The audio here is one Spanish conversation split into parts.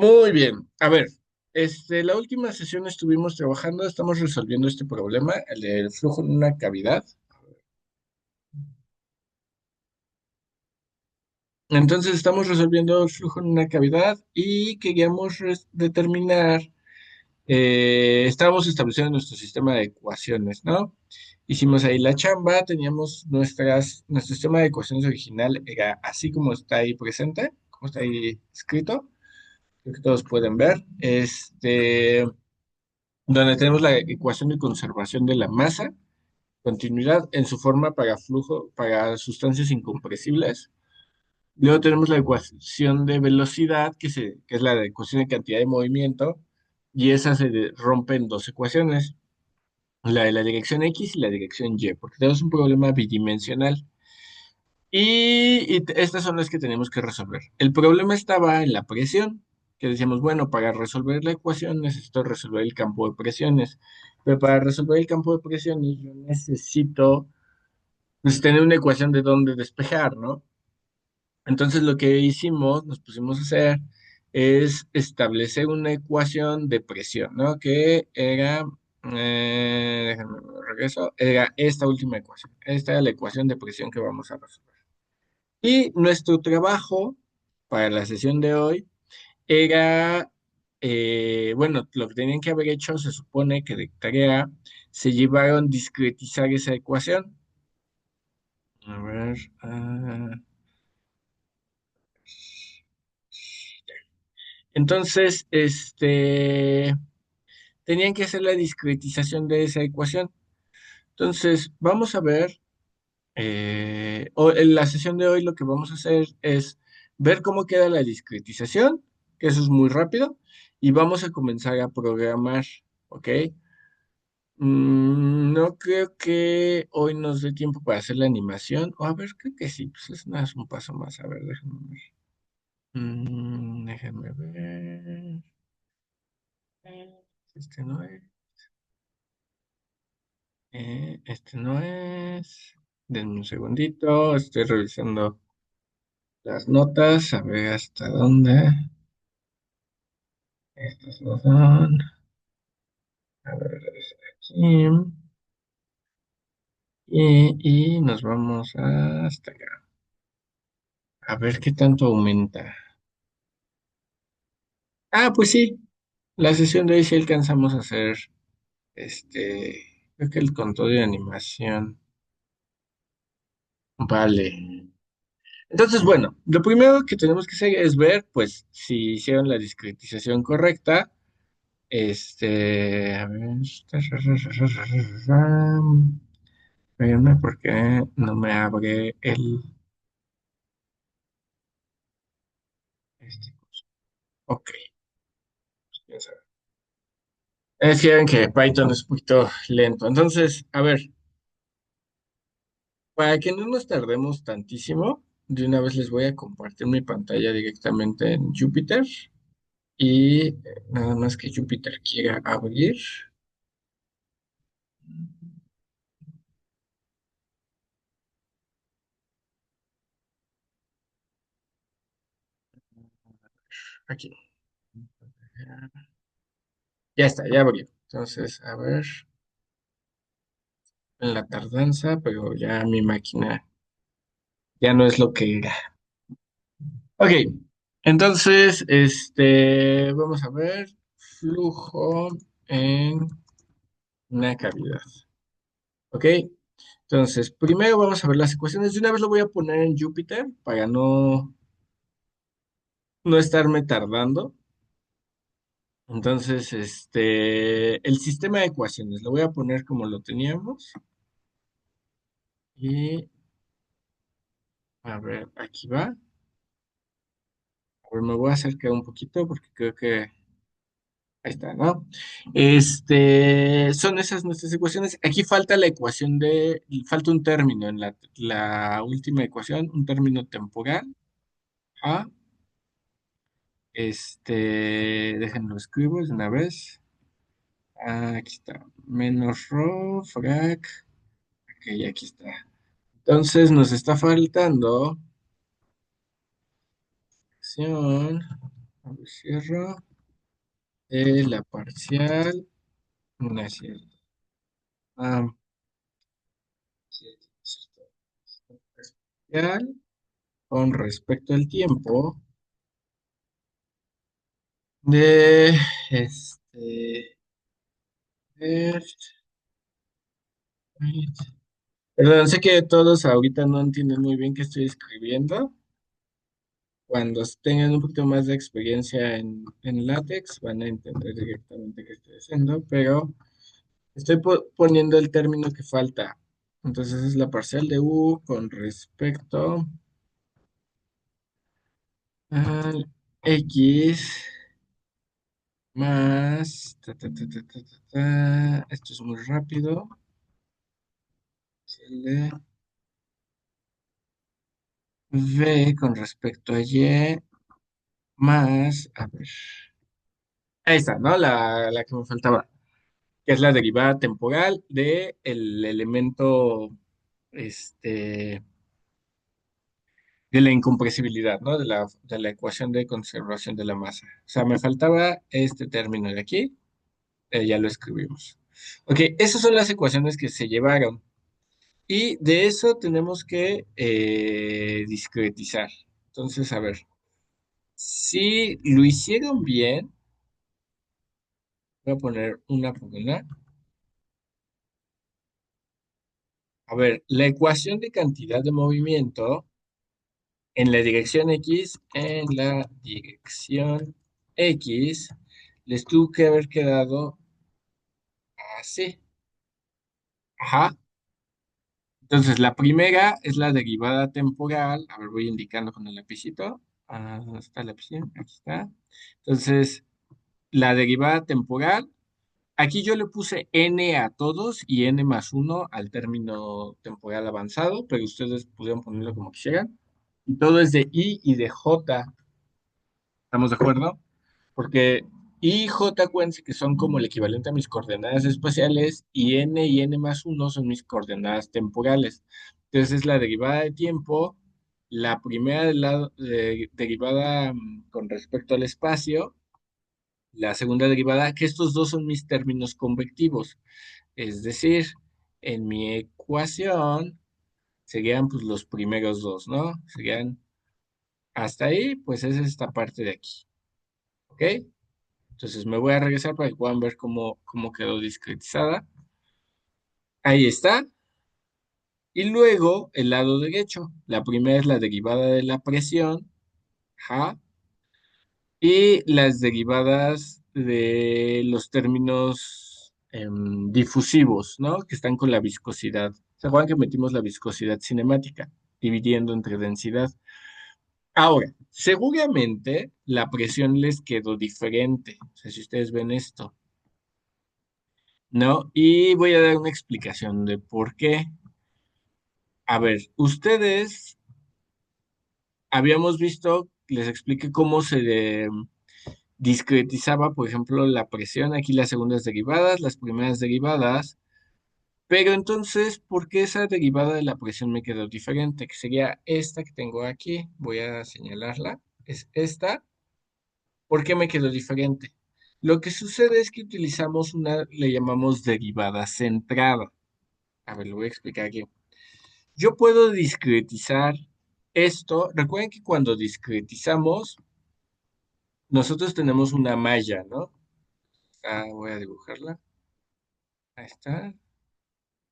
Muy bien. A ver, la última sesión estuvimos trabajando, estamos resolviendo este problema, el del flujo en una cavidad. Entonces, estamos resolviendo el flujo en una cavidad y queríamos determinar, estábamos estableciendo nuestro sistema de ecuaciones, ¿no? Hicimos ahí la chamba, teníamos nuestro sistema de ecuaciones original, era así como está ahí presente, como está ahí escrito, creo que todos pueden ver. Donde tenemos la ecuación de conservación de la masa, continuidad en su forma para flujo, para sustancias incompresibles. Luego tenemos la ecuación de velocidad, que es la ecuación de cantidad de movimiento, y esa rompe en dos ecuaciones, la de la dirección X y la dirección Y, porque tenemos un problema bidimensional. Estas son las que tenemos que resolver. El problema estaba en la presión, que decíamos, bueno, para resolver la ecuación necesito resolver el campo de presiones, pero para resolver el campo de presiones yo necesito pues, tener una ecuación de dónde despejar, ¿no? Entonces lo que hicimos, nos pusimos a hacer, es establecer una ecuación de presión, ¿no? Que era, déjame regreso, era esta última ecuación. Esta era la ecuación de presión que vamos a resolver. Y nuestro trabajo para la sesión de hoy era, bueno, lo que tenían que haber hecho, se supone que de tarea se llevaron discretizar esa ecuación. A ver, entonces, tenían que hacer la discretización de esa ecuación. Entonces, vamos a ver, en la sesión de hoy lo que vamos a hacer es ver cómo queda la discretización, que eso es muy rápido, y vamos a comenzar a programar, ¿ok? No creo que hoy nos dé tiempo para hacer la animación. O a ver, creo que sí, pues es nada, es un paso más. A ver, déjenme ver. Déjenme ver. Este no es. Este no es. Denme un segundito. Estoy revisando las notas. A ver hasta dónde. Estas no son. A ver, es aquí. Y nos vamos hasta acá. A ver qué tanto aumenta. Ah, pues sí. La sesión de hoy sí alcanzamos a hacer. Creo que el control de animación. Vale. Entonces, bueno, lo primero que tenemos que hacer es ver, pues, si hicieron la discretización correcta. A ver, espérenme porque no me abre curso. Ok, ya saben. Es que ven que Python es un poquito lento. Entonces, a ver, para que no nos tardemos tantísimo, de una vez les voy a compartir mi pantalla directamente en Jupyter. Y nada más que Júpiter quiera abrir. Aquí. Ya está, ya abrió. Entonces, a ver, en la tardanza, pero ya mi máquina ya no es lo que era. Ok, entonces, vamos a ver, flujo en una cavidad. Ok, entonces, primero vamos a ver las ecuaciones. De una vez lo voy a poner en Júpiter para no estarme tardando. Entonces, el sistema de ecuaciones lo voy a poner como lo teníamos. Y a ver, aquí va. A ver, me voy a acercar un poquito porque creo que ahí está, ¿no? Son esas nuestras ecuaciones. Aquí falta la ecuación falta un término en la última ecuación, un término temporal. A, déjenlo escribo de una vez. Aquí está. Menos rho, frac. Ok, aquí está. Entonces nos está faltando acción. A ver, cierro. La parcial. No es cierto. Ah, sí, es cierto. Parcial con respecto al tiempo de es- perdón, sé que todos ahorita no entienden muy bien qué estoy escribiendo. Cuando tengan un poquito más de experiencia en látex, van a entender directamente qué estoy haciendo, pero estoy poniendo el término que falta. Entonces es la parcial de U con respecto al X más... Esto es muy rápido. L V con respecto a Y más... A ver. Ahí está, ¿no? La que me faltaba, que es la derivada temporal de el elemento, este, de la incompresibilidad, ¿no? De la ecuación de conservación de la masa. O sea, me faltaba este término de aquí, ya lo escribimos. Ok, esas son las ecuaciones que se llevaron. Y de eso tenemos que discretizar. Entonces, a ver, si lo hicieron bien, voy a poner una por una. A ver, la ecuación de cantidad de movimiento en la dirección X, les tuvo que haber quedado así. Ajá. Entonces, la primera es la derivada temporal. A ver, voy indicando con el lapicito. Ah, ¿dónde está el lapicito? Aquí está. Entonces, la derivada temporal. Aquí yo le puse n a todos y n más uno al término temporal avanzado, pero ustedes pudieron ponerlo como quisieran. Y todo es de I y de J. ¿Estamos de acuerdo? Porque I y J, acuérdense que son como el equivalente a mis coordenadas espaciales y n más uno son mis coordenadas temporales. Entonces es la derivada de tiempo, la primera derivada con respecto al espacio, la segunda derivada, que estos dos son mis términos convectivos. Es decir, en mi ecuación serían pues los primeros dos, ¿no? Serían hasta ahí, pues es esta parte de aquí, ¿ok? Entonces me voy a regresar para que puedan ver cómo quedó discretizada. Ahí está. Y luego el lado derecho. La primera es la derivada de la presión. Ajá. Y las derivadas de los términos difusivos, ¿no? Que están con la viscosidad. ¿Se acuerdan que metimos la viscosidad cinemática, dividiendo entre densidad? Ahora, seguramente la presión les quedó diferente. O sea, si ustedes ven esto. ¿No? Y voy a dar una explicación de por qué. A ver, ustedes habíamos visto, les expliqué cómo discretizaba, por ejemplo, la presión, aquí las segundas derivadas, las primeras derivadas, pero entonces, ¿por qué esa derivada de la presión me quedó diferente? Que sería esta que tengo aquí, voy a señalarla, es esta. ¿Por qué me quedó diferente? Lo que sucede es que utilizamos le llamamos derivada centrada. A ver, lo voy a explicar aquí. Yo puedo discretizar esto. Recuerden que cuando discretizamos, nosotros tenemos una malla, ¿no? Voy a dibujarla. Ahí está.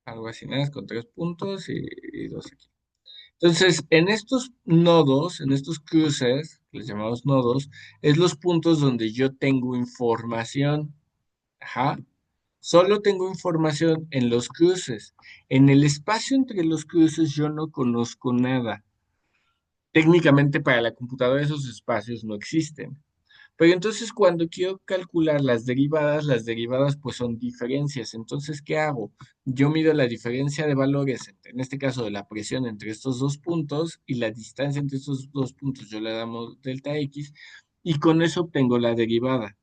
Algo así, nada, con tres puntos y dos aquí. Entonces, en estos nodos, en estos cruces, que les llamamos nodos, es los puntos donde yo tengo información. Ajá. Solo tengo información en los cruces. En el espacio entre los cruces yo no conozco nada. Técnicamente para la computadora esos espacios no existen. Pero entonces cuando quiero calcular las derivadas pues son diferencias. Entonces, ¿qué hago? Yo mido la diferencia de valores, en este caso de la presión entre estos dos puntos y la distancia entre estos dos puntos, yo le damos delta X y con eso obtengo la derivada.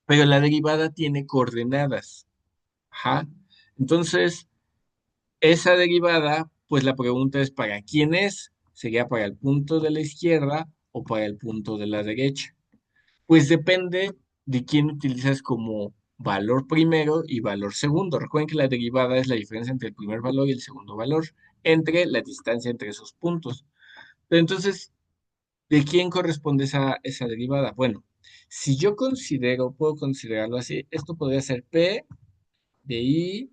Pero la derivada tiene coordenadas. Ajá. Entonces, esa derivada, pues la pregunta es ¿para quién es? ¿Sería para el punto de la izquierda o para el punto de la derecha? Pues depende de quién utilizas como valor primero y valor segundo. Recuerden que la derivada es la diferencia entre el primer valor y el segundo valor, entre la distancia entre esos puntos. Pero entonces, ¿de quién corresponde esa derivada? Bueno, si yo considero, puedo considerarlo así, esto podría ser P de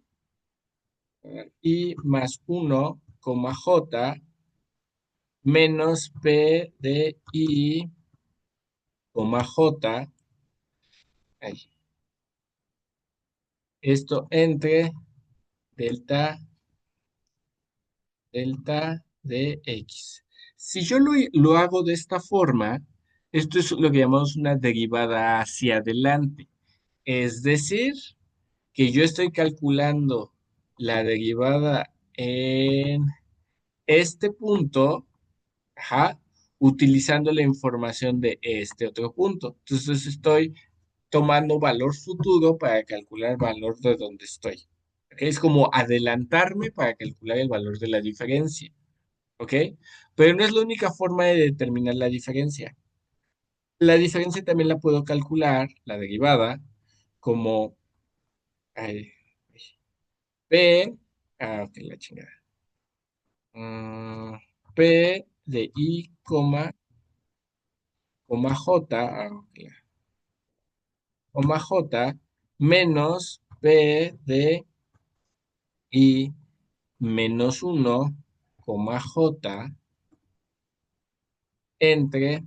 I más 1, J menos P de I, J, ay, esto entre delta, delta de X. Si yo lo hago de esta forma, esto es lo que llamamos una derivada hacia adelante. Es decir, que yo estoy calculando la derivada en este punto, ajá, utilizando la información de este otro punto. Entonces estoy tomando valor futuro para calcular el valor de donde estoy. ¿Ok? Es como adelantarme para calcular el valor de la diferencia. ¿Ok? Pero no es la única forma de determinar la diferencia. La diferencia también la puedo calcular, la derivada, como ay, P, ok, la chingada. Mm, P de I, J, ok, J, menos P de I menos 1, J, entre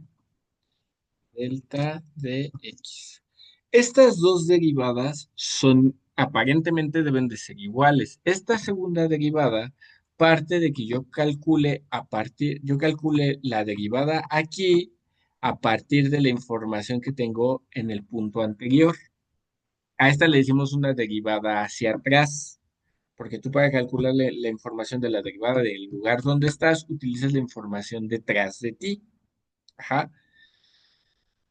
delta de X. Estas dos derivadas son, aparentemente deben de ser iguales. Esta segunda derivada parte de que yo calcule la derivada aquí a partir de la información que tengo en el punto anterior. A esta le decimos una derivada hacia atrás, porque tú para calcular la información de la derivada del lugar donde estás, utilizas la información detrás de ti. Ajá.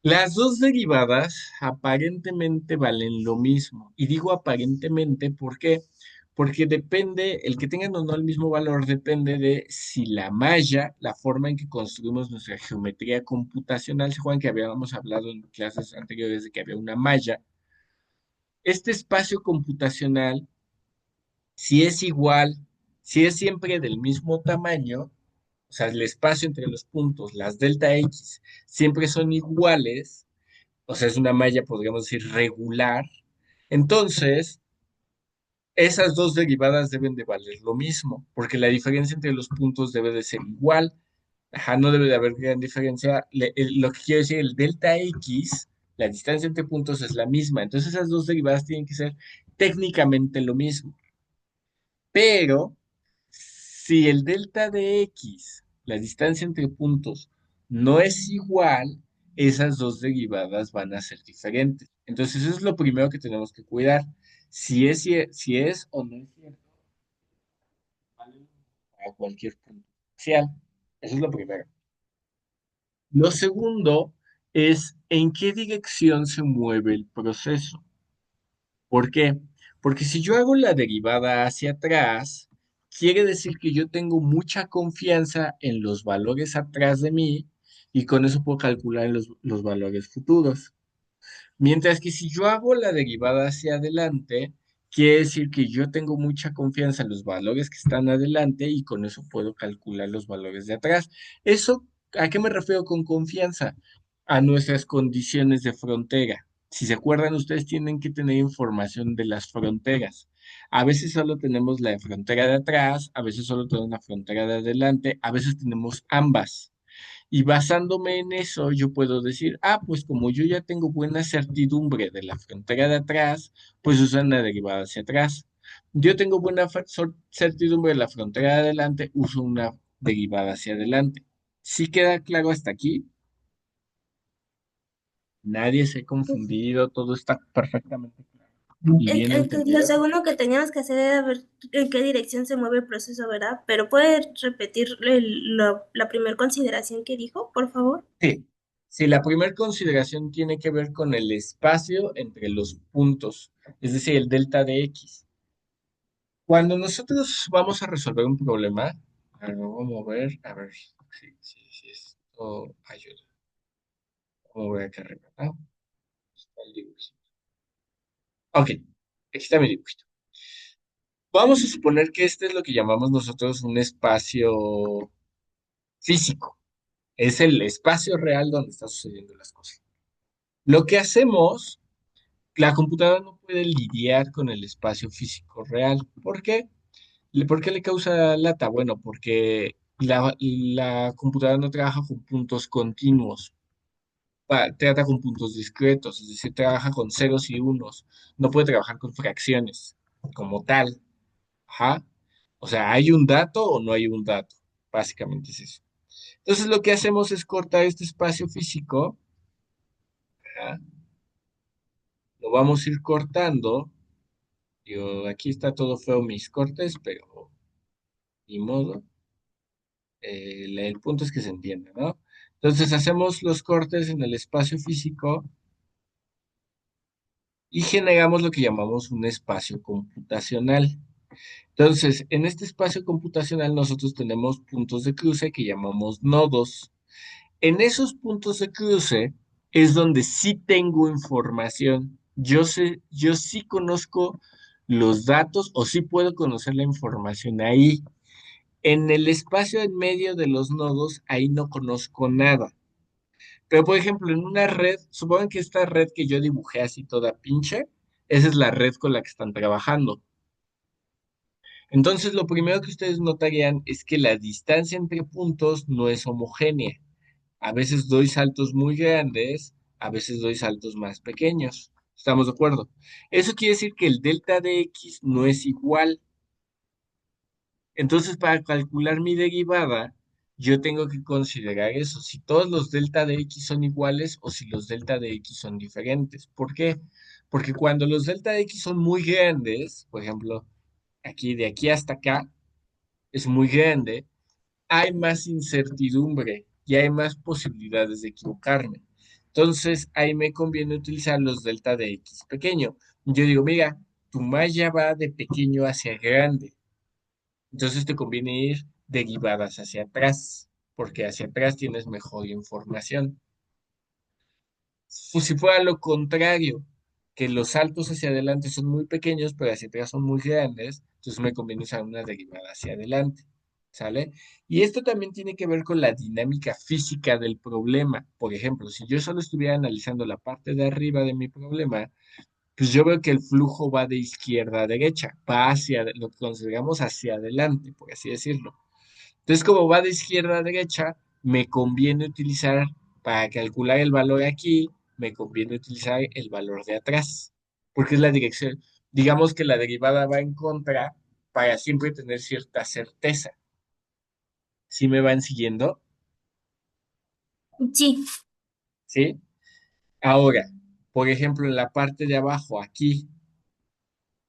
Las dos derivadas aparentemente valen lo mismo. Y digo aparentemente, ¿por qué? Porque depende, el que tengan o no el mismo valor depende de si la malla, la forma en que construimos nuestra geometría computacional, se acuerdan que habíamos hablado en clases anteriores de que había una malla. Este espacio computacional, si es igual, si es siempre del mismo tamaño, o sea, el espacio entre los puntos, las delta X, siempre son iguales, o sea, es una malla, podríamos decir, regular. Entonces, esas dos derivadas deben de valer lo mismo, porque la diferencia entre los puntos debe de ser igual. Ajá, no debe de haber gran diferencia. Lo que quiero decir, el delta X, la distancia entre puntos es la misma. Entonces, esas dos derivadas tienen que ser técnicamente lo mismo. Pero, si el delta de X, la distancia entre puntos, no es igual, esas dos derivadas van a ser diferentes. Entonces, eso es lo primero que tenemos que cuidar. Si es o no es cierto, vale para cualquier punto espacial. Eso es lo primero. Lo segundo es en qué dirección se mueve el proceso. ¿Por qué? Porque si yo hago la derivada hacia atrás, quiere decir que yo tengo mucha confianza en los valores atrás de mí y con eso puedo calcular los valores futuros. Mientras que si yo hago la derivada hacia adelante, quiere decir que yo tengo mucha confianza en los valores que están adelante y con eso puedo calcular los valores de atrás. Eso, ¿a qué me refiero con confianza? A nuestras condiciones de frontera. Si se acuerdan, ustedes tienen que tener información de las fronteras. A veces solo tenemos la frontera de atrás, a veces solo tenemos la frontera de adelante, a veces tenemos ambas. Y basándome en eso, yo puedo decir, pues como yo ya tengo buena certidumbre de la frontera de atrás, pues usan la derivada hacia atrás. Yo tengo buena certidumbre de la frontera de adelante, uso una derivada hacia adelante. ¿Sí queda claro hasta aquí? Nadie se ha confundido, todo está perfectamente claro y bien Lo entendido. segundo que teníamos que hacer era ver en qué dirección se mueve el proceso, ¿verdad? Pero ¿puede repetir la primera consideración que dijo, por favor? Sí, sí, la primera consideración tiene que ver con el espacio entre los puntos, es decir, el delta de X. Cuando nosotros vamos a resolver un problema, a ver, vamos a ver si esto ayuda. ¿Cómo voy acá arriba? Está el dibujito. Ok, aquí está mi dibujito. Vamos a suponer que este es lo que llamamos nosotros un espacio físico. Es el espacio real donde están sucediendo las cosas. Lo que hacemos, la computadora no puede lidiar con el espacio físico real. ¿Por qué? ¿Por qué le causa lata? Bueno, porque la computadora no trabaja con puntos continuos, trata con puntos discretos, es decir, trabaja con ceros y unos, no puede trabajar con fracciones como tal. Ajá. O sea, ¿hay un dato o no hay un dato? Básicamente es eso. Entonces lo que hacemos es cortar este espacio físico, ajá, lo vamos a ir cortando. Digo, aquí está todo feo mis cortes, pero ni modo. El punto es que se entienda, ¿no? Entonces hacemos los cortes en el espacio físico y generamos lo que llamamos un espacio computacional. Entonces, en este espacio computacional nosotros tenemos puntos de cruce que llamamos nodos. En esos puntos de cruce es donde sí tengo información. Yo sé, yo sí conozco los datos o sí puedo conocer la información ahí. En el espacio en medio de los nodos, ahí no conozco nada. Pero, por ejemplo, en una red, supongan que esta red que yo dibujé así toda pinche, esa es la red con la que están trabajando. Entonces, lo primero que ustedes notarían es que la distancia entre puntos no es homogénea. A veces doy saltos muy grandes, a veces doy saltos más pequeños. ¿Estamos de acuerdo? Eso quiere decir que el delta de x no es igual. Entonces, para calcular mi derivada, yo tengo que considerar eso, si todos los delta de x son iguales o si los delta de x son diferentes. ¿Por qué? Porque cuando los delta de x son muy grandes, por ejemplo, aquí de aquí hasta acá es muy grande, hay más incertidumbre y hay más posibilidades de equivocarme. Entonces, ahí me conviene utilizar los delta de x pequeño. Yo digo, mira, tu malla va de pequeño hacia grande. Entonces te conviene ir derivadas hacia atrás, porque hacia atrás tienes mejor información. Si fuera lo contrario, que los saltos hacia adelante son muy pequeños, pero hacia atrás son muy grandes, entonces me conviene usar una derivada hacia adelante, ¿sale? Y esto también tiene que ver con la dinámica física del problema. Por ejemplo, si yo solo estuviera analizando la parte de arriba de mi problema, pues yo veo que el flujo va de izquierda a derecha, va hacia lo que consideramos hacia adelante, por así decirlo. Entonces, como va de izquierda a derecha, me conviene utilizar, para calcular el valor aquí, me conviene utilizar el valor de atrás, porque es la dirección. Digamos que la derivada va en contra para siempre tener cierta certeza. ¿Sí me van siguiendo? Sí, ¿Sí? Ahora, por ejemplo, en la parte de abajo, aquí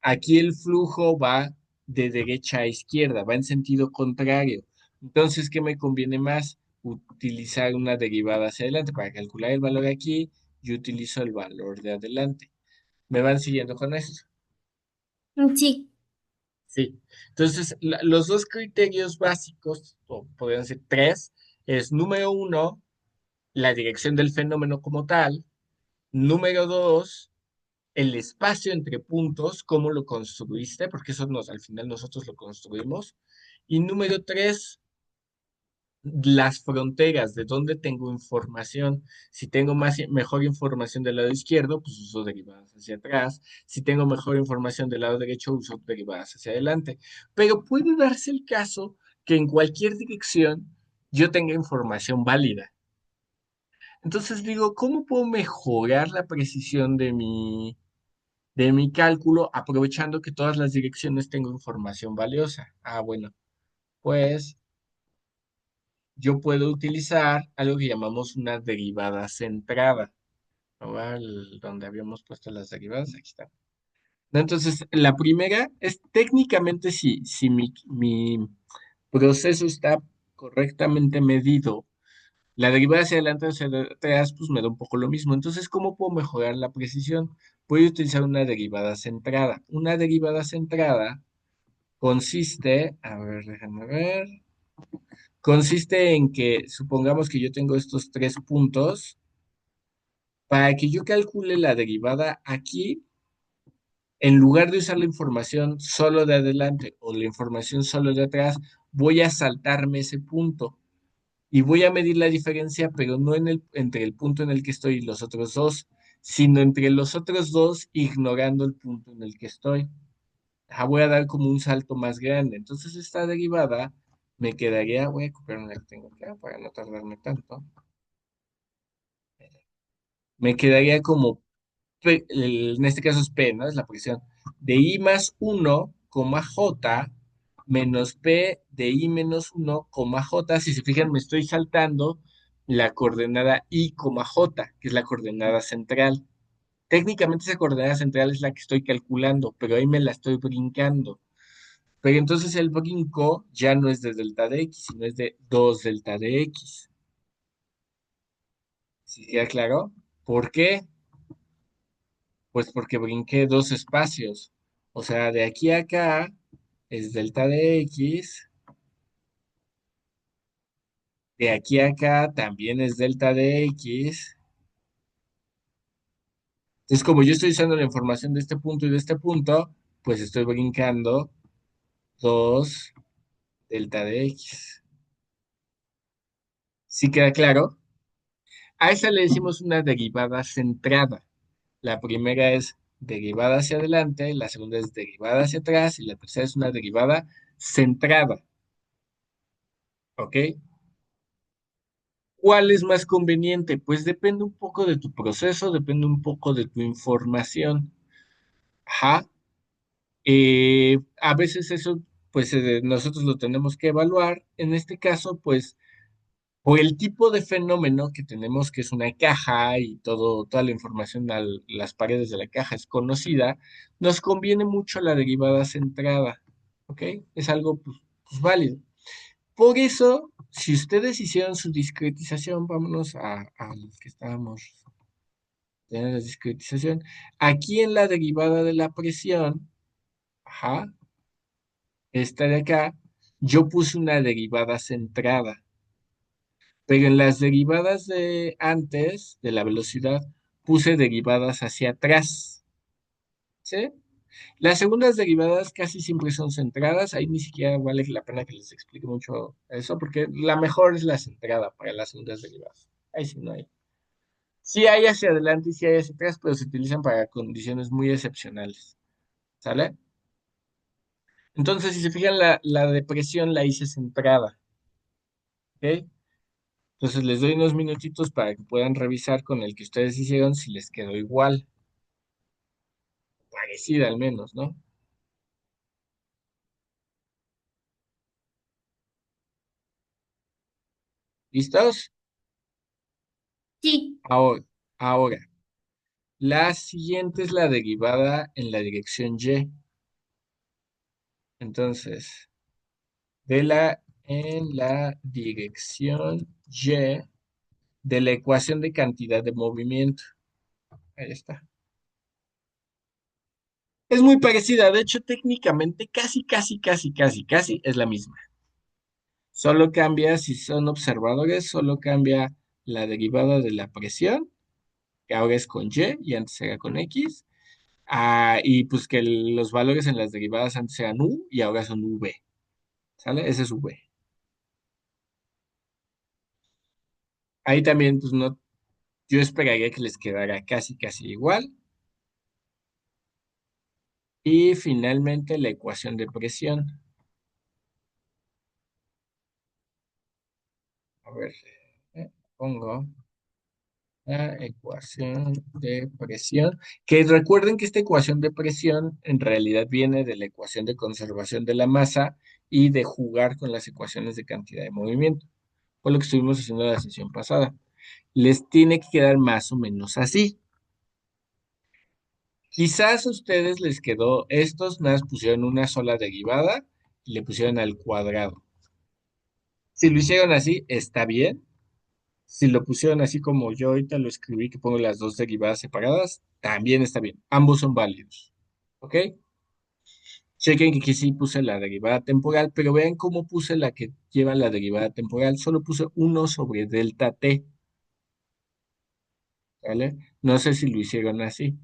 el flujo va de derecha a izquierda, va en sentido contrario. Entonces, ¿qué me conviene más? Utilizar una derivada hacia adelante. Para calcular el valor aquí, yo utilizo el valor de adelante. ¿Me van siguiendo con esto? sí. Sí. Entonces, los dos criterios básicos, o podrían ser tres, es número uno, la dirección del fenómeno como tal. Número dos, el espacio entre puntos, cómo lo construiste, porque eso al final nosotros lo construimos. Y número tres, las fronteras, de dónde tengo información. Si tengo mejor información del lado izquierdo, pues uso derivadas hacia atrás. Si tengo mejor información del lado derecho, uso derivadas hacia adelante. Pero puede darse el caso que en cualquier dirección yo tenga información válida. Entonces digo, ¿cómo puedo mejorar la precisión de mi cálculo, aprovechando que todas las direcciones tengo información valiosa? Ah, bueno, pues yo puedo utilizar algo que llamamos una derivada centrada. Ahora, donde habíamos puesto las derivadas, aquí está. ¿No? Entonces, la primera es técnicamente si mi proceso está correctamente medido, la derivada hacia adelante o hacia atrás, pues me da un poco lo mismo. Entonces, ¿cómo puedo mejorar la precisión? Voy a utilizar una derivada centrada. Una derivada centrada consiste, a ver, déjame ver, consiste en que supongamos que yo tengo estos tres puntos Para que yo calcule la derivada aquí, en lugar de usar la información solo de adelante o la información solo de atrás, voy a saltarme ese punto y voy a medir la diferencia, pero no entre el punto en el que estoy y los otros dos, sino entre los otros dos, ignorando el punto en el que estoy. Voy a dar como un salto más grande. Entonces, esta derivada me quedaría, voy a copiar una que tengo acá para no tardarme tanto. Me quedaría como en este caso es P, ¿no? Es la posición de I más 1, J menos P de I menos 1, J. Si se fijan, me estoy saltando la coordenada I, J, que es la coordenada central. Técnicamente esa coordenada central es la que estoy calculando, pero ahí me la estoy brincando. Pero entonces el brinco ya no es de delta de X, sino es de 2 delta de X. ¿Sí queda claro? ¿Por qué? Pues porque brinqué dos espacios. O sea, de aquí a acá es delta de X, de aquí a acá también es delta de X. Entonces, como yo estoy usando la información de este punto y de este punto, pues estoy brincando 2 delta de X. ¿Sí queda claro? A esa le decimos una derivada centrada. La primera es derivada hacia adelante, la segunda es derivada hacia atrás y la tercera es una derivada centrada. ¿Ok? ¿Cuál es más conveniente? Pues depende un poco de tu proceso, depende un poco de tu información. Ajá. A veces eso, pues nosotros lo tenemos que evaluar. En este caso, pues, por el tipo de fenómeno que tenemos, que es una caja y toda la información a las paredes de la caja es conocida, nos conviene mucho la derivada centrada. ¿Ok? Es algo, pues, válido. Por eso, si ustedes hicieron su discretización, vámonos a los que estábamos teniendo la discretización. Aquí en la derivada de la presión, ajá, esta de acá, yo puse una derivada centrada, pero en las derivadas de antes, de la velocidad, puse derivadas hacia atrás, ¿sí? Las segundas derivadas casi siempre son centradas, ahí ni siquiera vale la pena que les explique mucho eso, porque la mejor es la centrada para las segundas derivadas. Ahí sí no hay. Sí hay hacia adelante y sí hay hacia atrás, pero se utilizan para condiciones muy excepcionales. ¿Sale? Entonces, si se fijan, la depresión la hice centrada. ¿Ok? Entonces, les doy unos minutitos para que puedan revisar con el que ustedes hicieron si les quedó igual, parecida al menos, ¿no? ¿Listos? Sí, Ahora, la siguiente es la derivada en la dirección Y. Entonces, en la dirección Y de la ecuación de cantidad de movimiento. Ahí está. Es muy parecida, de hecho, técnicamente casi es la misma. Solo cambia, si son observadores, solo cambia la derivada de la presión, que ahora es con y antes era con X. Y pues que los valores en las derivadas antes eran U y ahora son V. ¿Sale? Ese es V. Ahí también, pues no, yo esperaría que les quedara casi igual. Y finalmente la ecuación de presión. A ver, pongo la ecuación de presión, que recuerden que esta ecuación de presión en realidad viene de la ecuación de conservación de la masa y de jugar con las ecuaciones de cantidad de movimiento. Fue lo que estuvimos haciendo la sesión pasada. Les tiene que quedar más o menos así. Quizás a ustedes les quedó, estos nada más pusieron una sola derivada y le pusieron al cuadrado. Si lo hicieron así, está bien. Si lo pusieron así como yo ahorita lo escribí, que pongo las dos derivadas separadas, también está bien. Ambos son válidos. ¿Ok? Chequen que aquí sí puse la derivada temporal, pero vean cómo puse la que lleva la derivada temporal. Solo puse 1 sobre delta t. ¿vale? No sé si lo hicieron así.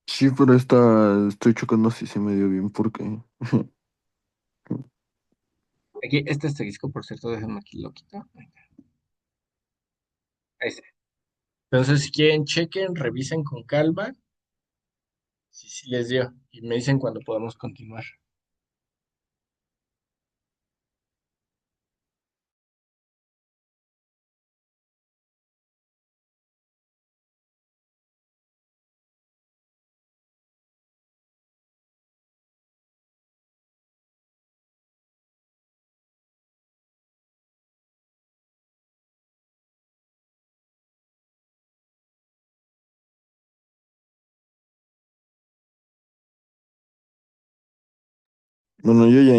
Sí, pero estoy chocando si se me dio bien porque... Aquí, este asterisco, por cierto, déjenme aquí lo quito. Ahí está. Entonces, si quieren, chequen, revisen con calma si sí les dio y me dicen cuándo podemos continuar. Bueno, yo ya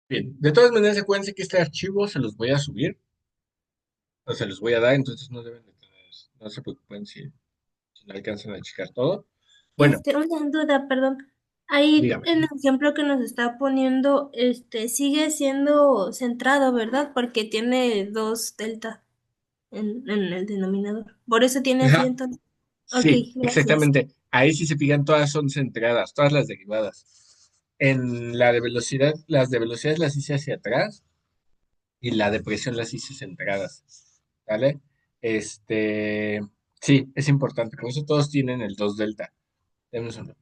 Bien, de todas maneras, acuérdense que este archivo se los voy a subir o se los voy a dar, entonces no deben de tener, no se preocupen si no alcanzan a checar todo. Bueno, Una duda, perdón. Ahí dígame. en el ejemplo que nos está poniendo, sigue siendo centrado, ¿verdad? Porque tiene dos delta en el denominador. Por eso tiene así Ajá, entonces. Ok, sí, gracias. exactamente. Ahí si se fijan, todas son centradas, todas las derivadas. En la de velocidad, las de velocidad las hice hacia atrás y la de presión las hice centradas. ¿Vale? Este, sí, es importante. Por eso todos tienen el 2 delta. Denme un segundo.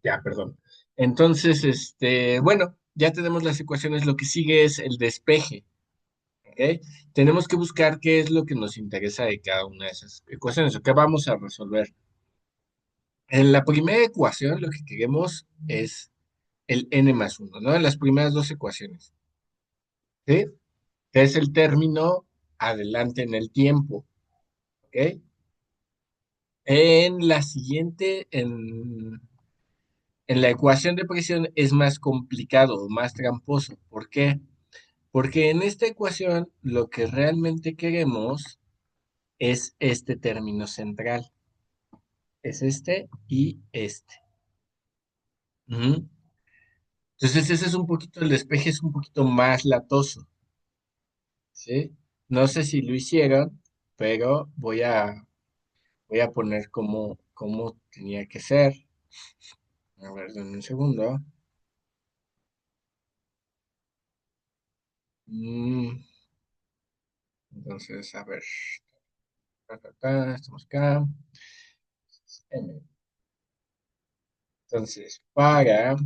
Ya, perdón. Entonces, bueno, ya tenemos las ecuaciones. Lo que sigue es el despeje. ¿Ok? Tenemos que buscar qué es lo que nos interesa de cada una de esas ecuaciones o qué vamos a resolver. En la primera ecuación, lo que queremos es el n más uno, ¿no? En las primeras dos ecuaciones. ¿Sí? Que es el término adelante en el tiempo. ¿Ok? En la siguiente, en la ecuación de presión es más complicado, más tramposo. ¿Por qué? Porque en esta ecuación lo que realmente queremos es este término central. Es este y este. Ujú. Entonces ese es un poquito, el despeje es un poquito más latoso, ¿sí? No sé si lo hicieron, pero voy a poner cómo tenía que ser. A ver, denme un segundo. Mm, entonces, a ver. Estamos acá. M. Entonces, para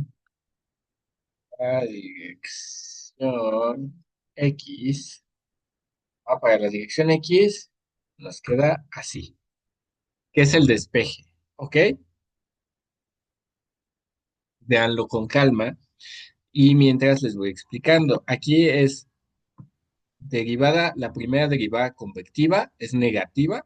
la dirección X, para la dirección X, nos queda así, que es el despeje, ¿ok? Véanlo con calma y mientras les voy explicando. Aquí es derivada, la primera derivada convectiva es negativa,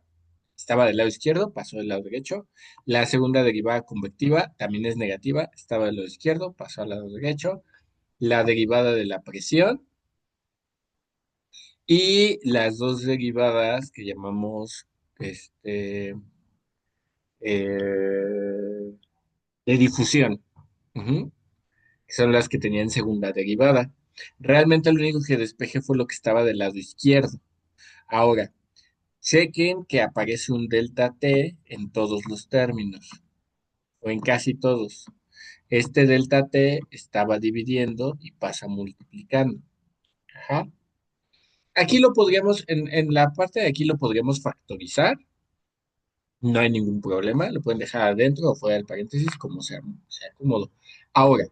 estaba del lado izquierdo, pasó del lado derecho. La segunda derivada convectiva también es negativa, estaba del lado izquierdo, pasó al lado derecho. La derivada de la presión y las dos derivadas que llamamos este, eh, de difusión, ujú, que son las que tenían segunda derivada. Realmente lo único que despejé fue lo que estaba del lado izquierdo. Ahora, chequen que aparece un delta T en todos los términos, o en casi todos. Este delta T estaba dividiendo y pasa multiplicando. Ajá. Aquí lo podríamos, en la parte de aquí lo podríamos factorizar, no hay ningún problema, lo pueden dejar adentro o fuera del paréntesis, como sea cómodo. Ahora,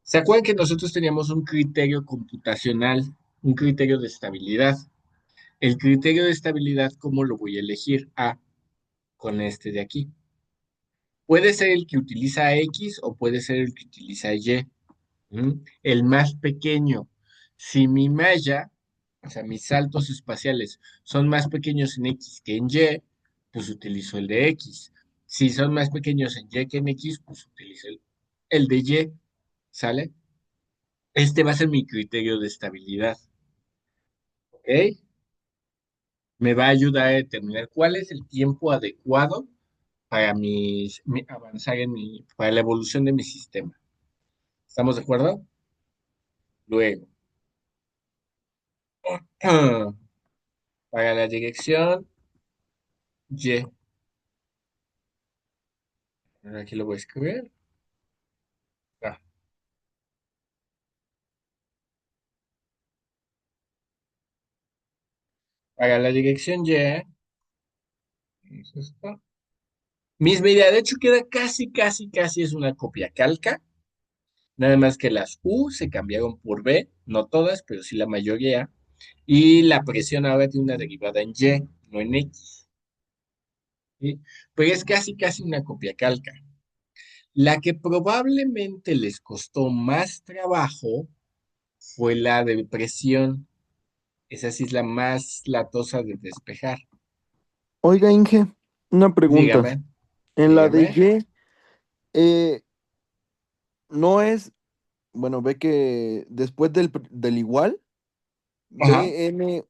¿se acuerdan que nosotros teníamos un criterio computacional, un criterio de estabilidad? El criterio de estabilidad, ¿cómo lo voy a elegir? Con este de aquí. Puede ser el que utiliza X o puede ser el que utiliza Y. El más pequeño. Si mi malla, o sea, mis saltos espaciales son más pequeños en X que en Y, pues utilizo el de X. Si son más pequeños en Y que en X, pues utilizo el de Y, ¿sale? Este va a ser mi criterio de estabilidad, ¿ok? Me va a ayudar a determinar cuál es el tiempo adecuado para avanzar para la evolución de mi sistema. ¿Estamos de acuerdo? Luego, para la dirección Y, aquí lo voy a escribir. Ah, para la dirección Y, es esto. Misma idea, de hecho queda casi es una copia calca, nada más que las U se cambiaron por B, no todas, pero sí la mayoría, y la presión ahora tiene una derivada en Y, no en X, ¿sí? Pero es casi una copia calca. La que probablemente les costó más trabajo fue la de presión. Esa sí es la más latosa de despejar. Oiga, Inge, una pregunta. Dígame, En la de dígame. Y, eh, no es, bueno, ve que después del igual, Ajá. B N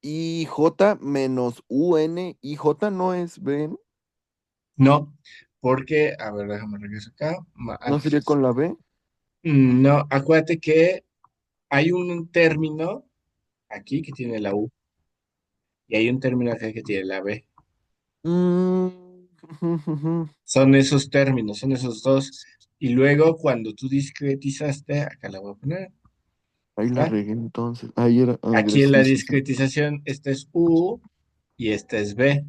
I J menos U N I J no es B N, No, porque, a ver, déjame regreso acá. no sería con la B. No, acuérdate que hay un término aquí que tiene la U y hay un término acá que tiene la B. Mm, Son esos términos, son esos dos. Y luego cuando tú discretizaste, acá la voy a poner, ahí la ¿está? regué entonces. Ahí era, ay, Aquí en gracias, la disculpe. discretización, esta es U y esta es B.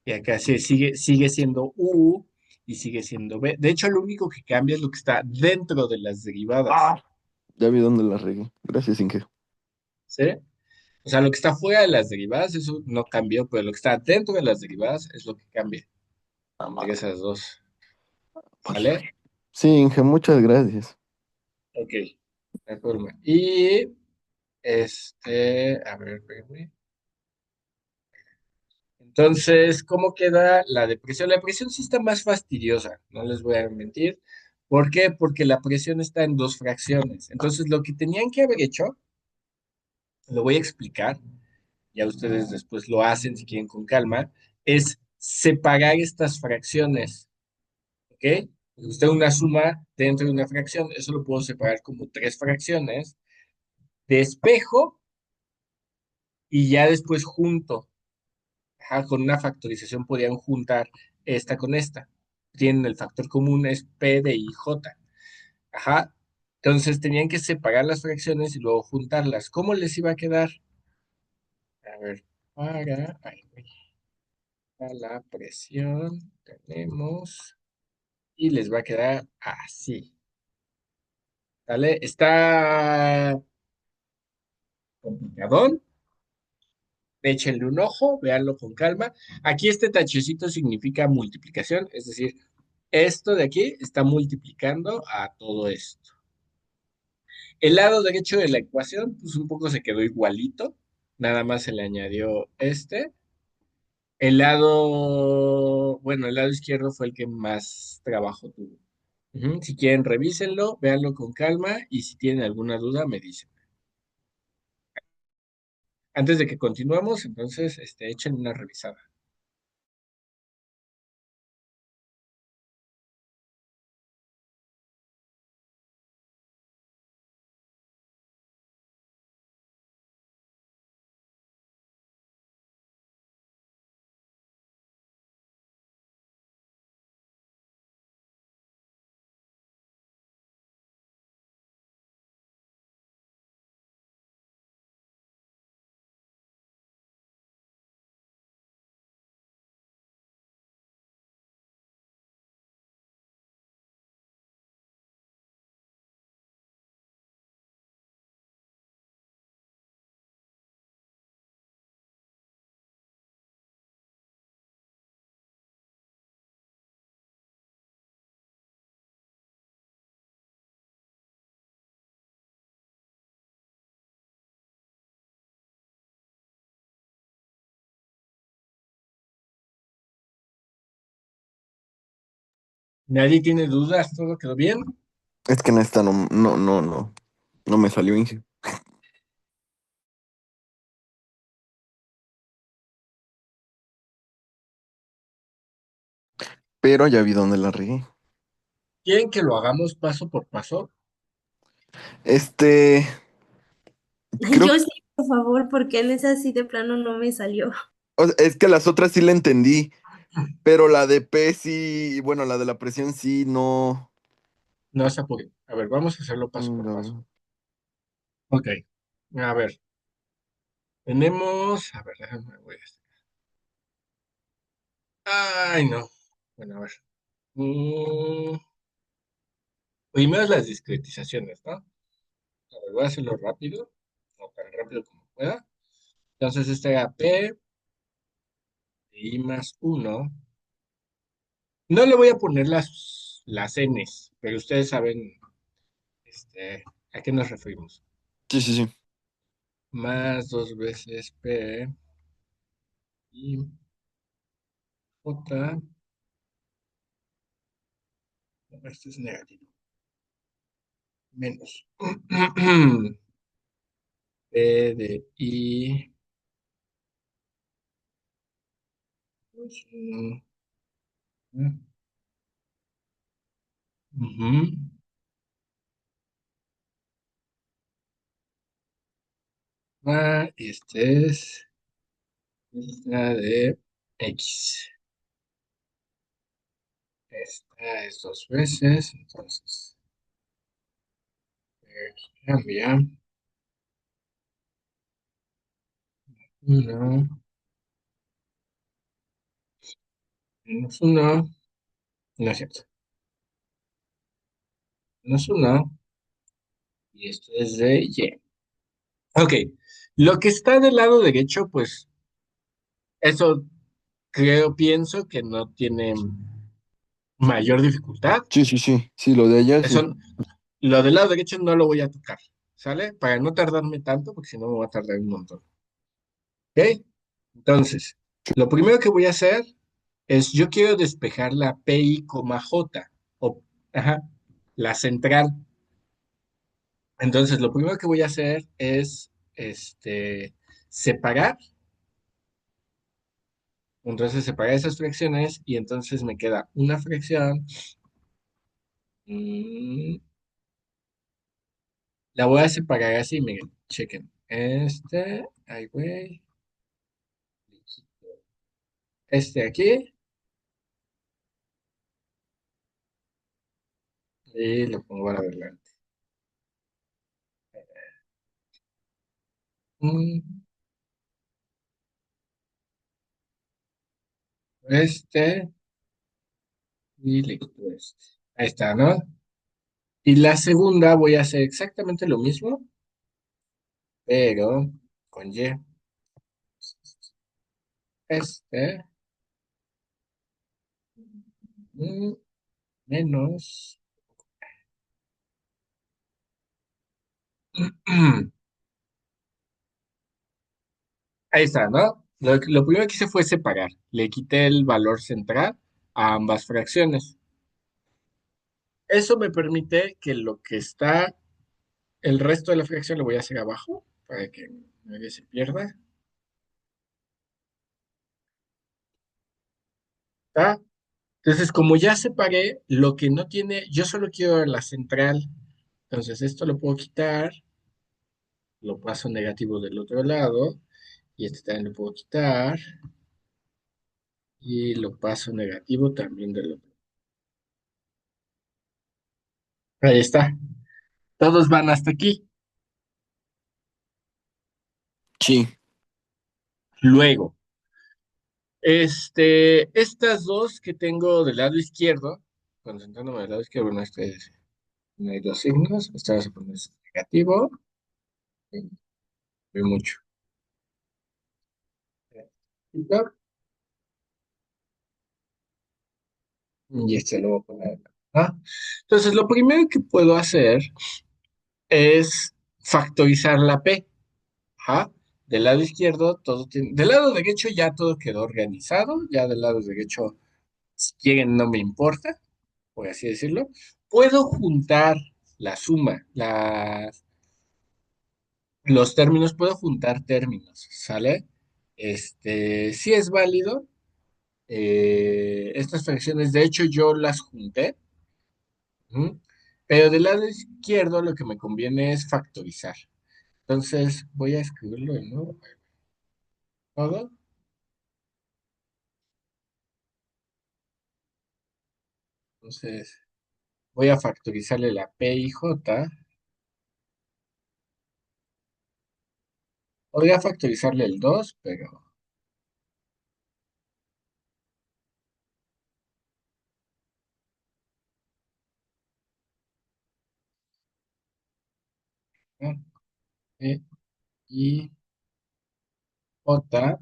Y acá sigue siendo U y sigue siendo B. De hecho, lo único que cambia es lo que está dentro de las derivadas, Ah, ya vi dónde la regué. Gracias, Inge. ¿sí? O sea, lo que está fuera de las derivadas, eso no cambió, pero lo que está dentro de las derivadas es lo que cambia Ah, entre madre. esas dos. Ay, ¿Sale? ay. Sí, Inge, muchas gracias. Ok, de acuerdo. Y a ver, espérame. Entonces, ¿cómo queda la depresión? La presión sí está más fastidiosa, no les voy a mentir. ¿Por qué? Porque la presión está en dos fracciones. Entonces, lo que tenían que haber hecho, lo voy a explicar, ya ustedes después lo hacen si quieren con calma, es separar estas fracciones. ¿Ok? Usted una suma dentro de una fracción, eso lo puedo separar como tres fracciones, despejo y ya después junto. Ajá, con una factorización podían juntar esta con esta. Tienen el factor común, es P de IJ. Ajá. Entonces tenían que separar las fracciones y luego juntarlas. ¿Cómo les iba a quedar? A ver, güey, para la presión tenemos y les va a quedar así. ¿Vale? Está complicadón. Échenle un ojo, véanlo con calma. Aquí este tachecito significa multiplicación, es decir, esto de aquí está multiplicando a todo esto. El lado derecho de la ecuación, pues un poco se quedó igualito, nada más se le añadió este. El lado izquierdo fue el que más trabajo tuvo. Ujú. Si quieren, revísenlo, véanlo con calma y si tienen alguna duda, me dicen. Antes de que continuemos, entonces, echen una revisada. ¿Nadie tiene dudas? ¿Todo quedó bien? Es que en esta no me salió, Inge. pero ya vi dónde la regué. ¿Quieren que lo hagamos paso por paso? Este, creo, Yo sí, por favor, porque en esa sí de plano no me salió. o sea, es que las otras sí la entendí, pero la de P sí, bueno, la de la presión sí, no. No se apure. A ver, vamos a hacerlo paso por A paso. ver. Ok. A ver, tenemos. A ver, déjame, voy a Ay, no. Bueno, a ver. Mm, Primero las discretizaciones, ¿no? A ver, voy a hacerlo rápido, o tan rápido como pueda. Entonces, este era P de I más uno. No le voy a poner las Ns, pero ustedes saben a qué nos referimos. Sí, sí, sí. Más dos veces P y J. No, esto es negativo. Menos. P de I. Pues, ujú. Este es esta de X. Esta es dos veces, entonces aquí cambia. Uno, menos uno, no es cierto. Menos uno, y esto es de Y. Ok, lo que está del lado derecho, pues eso pienso que no tiene mayor dificultad. Sí, sí, sí. Sí, lo de allá, sí. Eso, lo del lado derecho no lo voy a tocar, ¿sale? Para no tardarme tanto, porque si no me va a tardar un montón. ¿Ok? Entonces, lo primero que voy a hacer es, yo quiero despejar la PI, J, o, ajá, la central. Entonces, lo primero que voy a hacer es, separar. Entonces, separar esas fracciones y entonces me queda una fracción. mm, la voy a separar así, miren, chequen. Ay, güey, aquí, y lo pongo a adelante. Mm, Este, y le quito este. Ahí está, ¿no? Y la segunda voy a hacer exactamente lo mismo, pero con Y. Este, mm, menos. Ahí está, ¿no? Lo primero que hice fue separar. Le quité el valor central a ambas fracciones. Eso me permite que lo que está, el resto de la fracción lo voy a hacer abajo para que nadie se pierda. ¿Está? Entonces, como ya separé, lo que no tiene, yo solo quiero la central. Entonces, esto lo puedo quitar, lo paso negativo del otro lado, y este también lo puedo quitar, y lo paso negativo también del otro. Ahí está. Todos van hasta aquí. Sí. Luego, estas dos que tengo del lado izquierdo, concentrándome del lado izquierdo, bueno, no hay dos signos, esta vamos a poner negativo, y ve mucho. Y este lo voy a poner acá. ¿Ah? Entonces, lo primero que puedo hacer es factorizar la P. Ajá. Del lado izquierdo, del lado derecho ya todo quedó organizado, ya del lado derecho, si quieren, no me importa, por así decirlo. Puedo juntar la suma, los términos, puedo juntar términos, ¿sale? Sí es válido, Estas fracciones, de hecho, yo las junté. Ujú. Pero del lado izquierdo lo que me conviene es factorizar. Entonces voy a escribirlo de nuevo. Todo. Entonces voy a factorizarle la P y J. Podría factorizarle el 2 pero ¿no? P y J.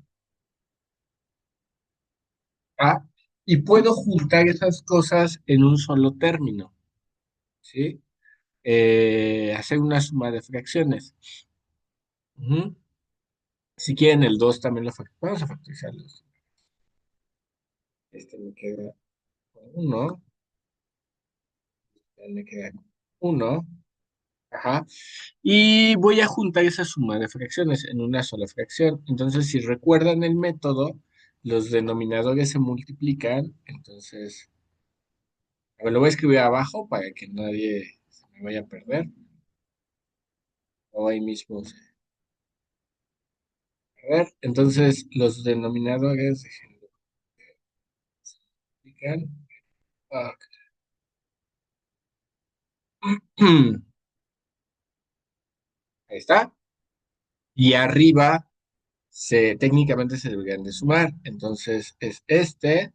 A. Y puedo juntar esas cosas en un solo término. ¿Sí? Hacer una suma de fracciones. Ujú. Si quieren el 2 también vamos a factorizarlos. Este me queda con 1. Me queda 1. Ajá. Y voy a juntar esa suma de fracciones en una sola fracción. Entonces, si recuerdan el método, los denominadores se multiplican. Entonces, a ver, lo voy a escribir abajo para que nadie se me vaya a perder. O ahí mismo. A ver, entonces los denominadores se multiplican. Ah, ahí está. Y arriba técnicamente se deberían de sumar. Entonces es este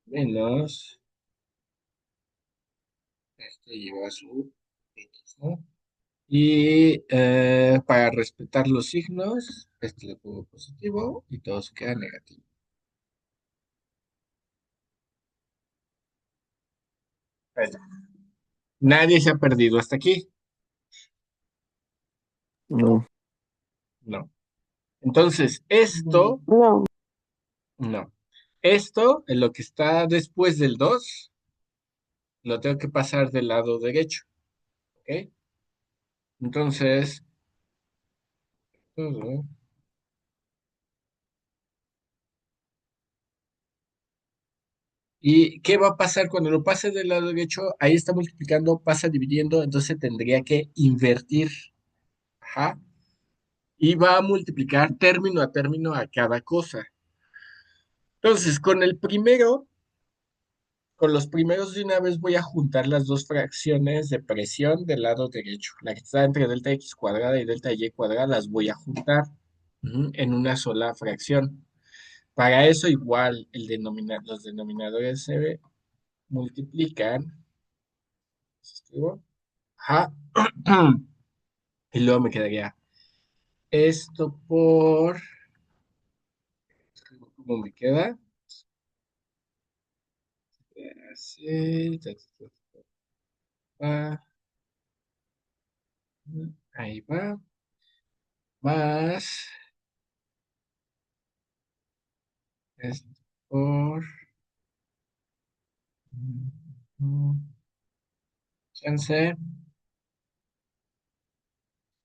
menos este lleva su X, ¿no? Y para respetar los signos, este le pongo positivo y todo se queda negativo. Ahí está. Nadie se ha perdido hasta aquí. No. No. Entonces, esto, No. no. Esto, en lo que está después del 2 lo tengo que pasar del lado derecho. ¿Ok? Entonces, todo. ¿Y qué va a pasar cuando lo pase del lado derecho? Ahí está multiplicando, pasa dividiendo, entonces tendría que invertir. Ajá. Y va a multiplicar término a cada cosa. Entonces, con los primeros de una vez voy a juntar las dos fracciones de presión del lado derecho. La que está entre delta x cuadrada y delta y cuadrada las voy a juntar en una sola fracción. Para eso igual los denominadores se multiplican. ¿Escribo? Ajá. Y luego me quedaría esto por... ¿Cómo me queda? Así, ta, ahí va. Más esto por... Chance.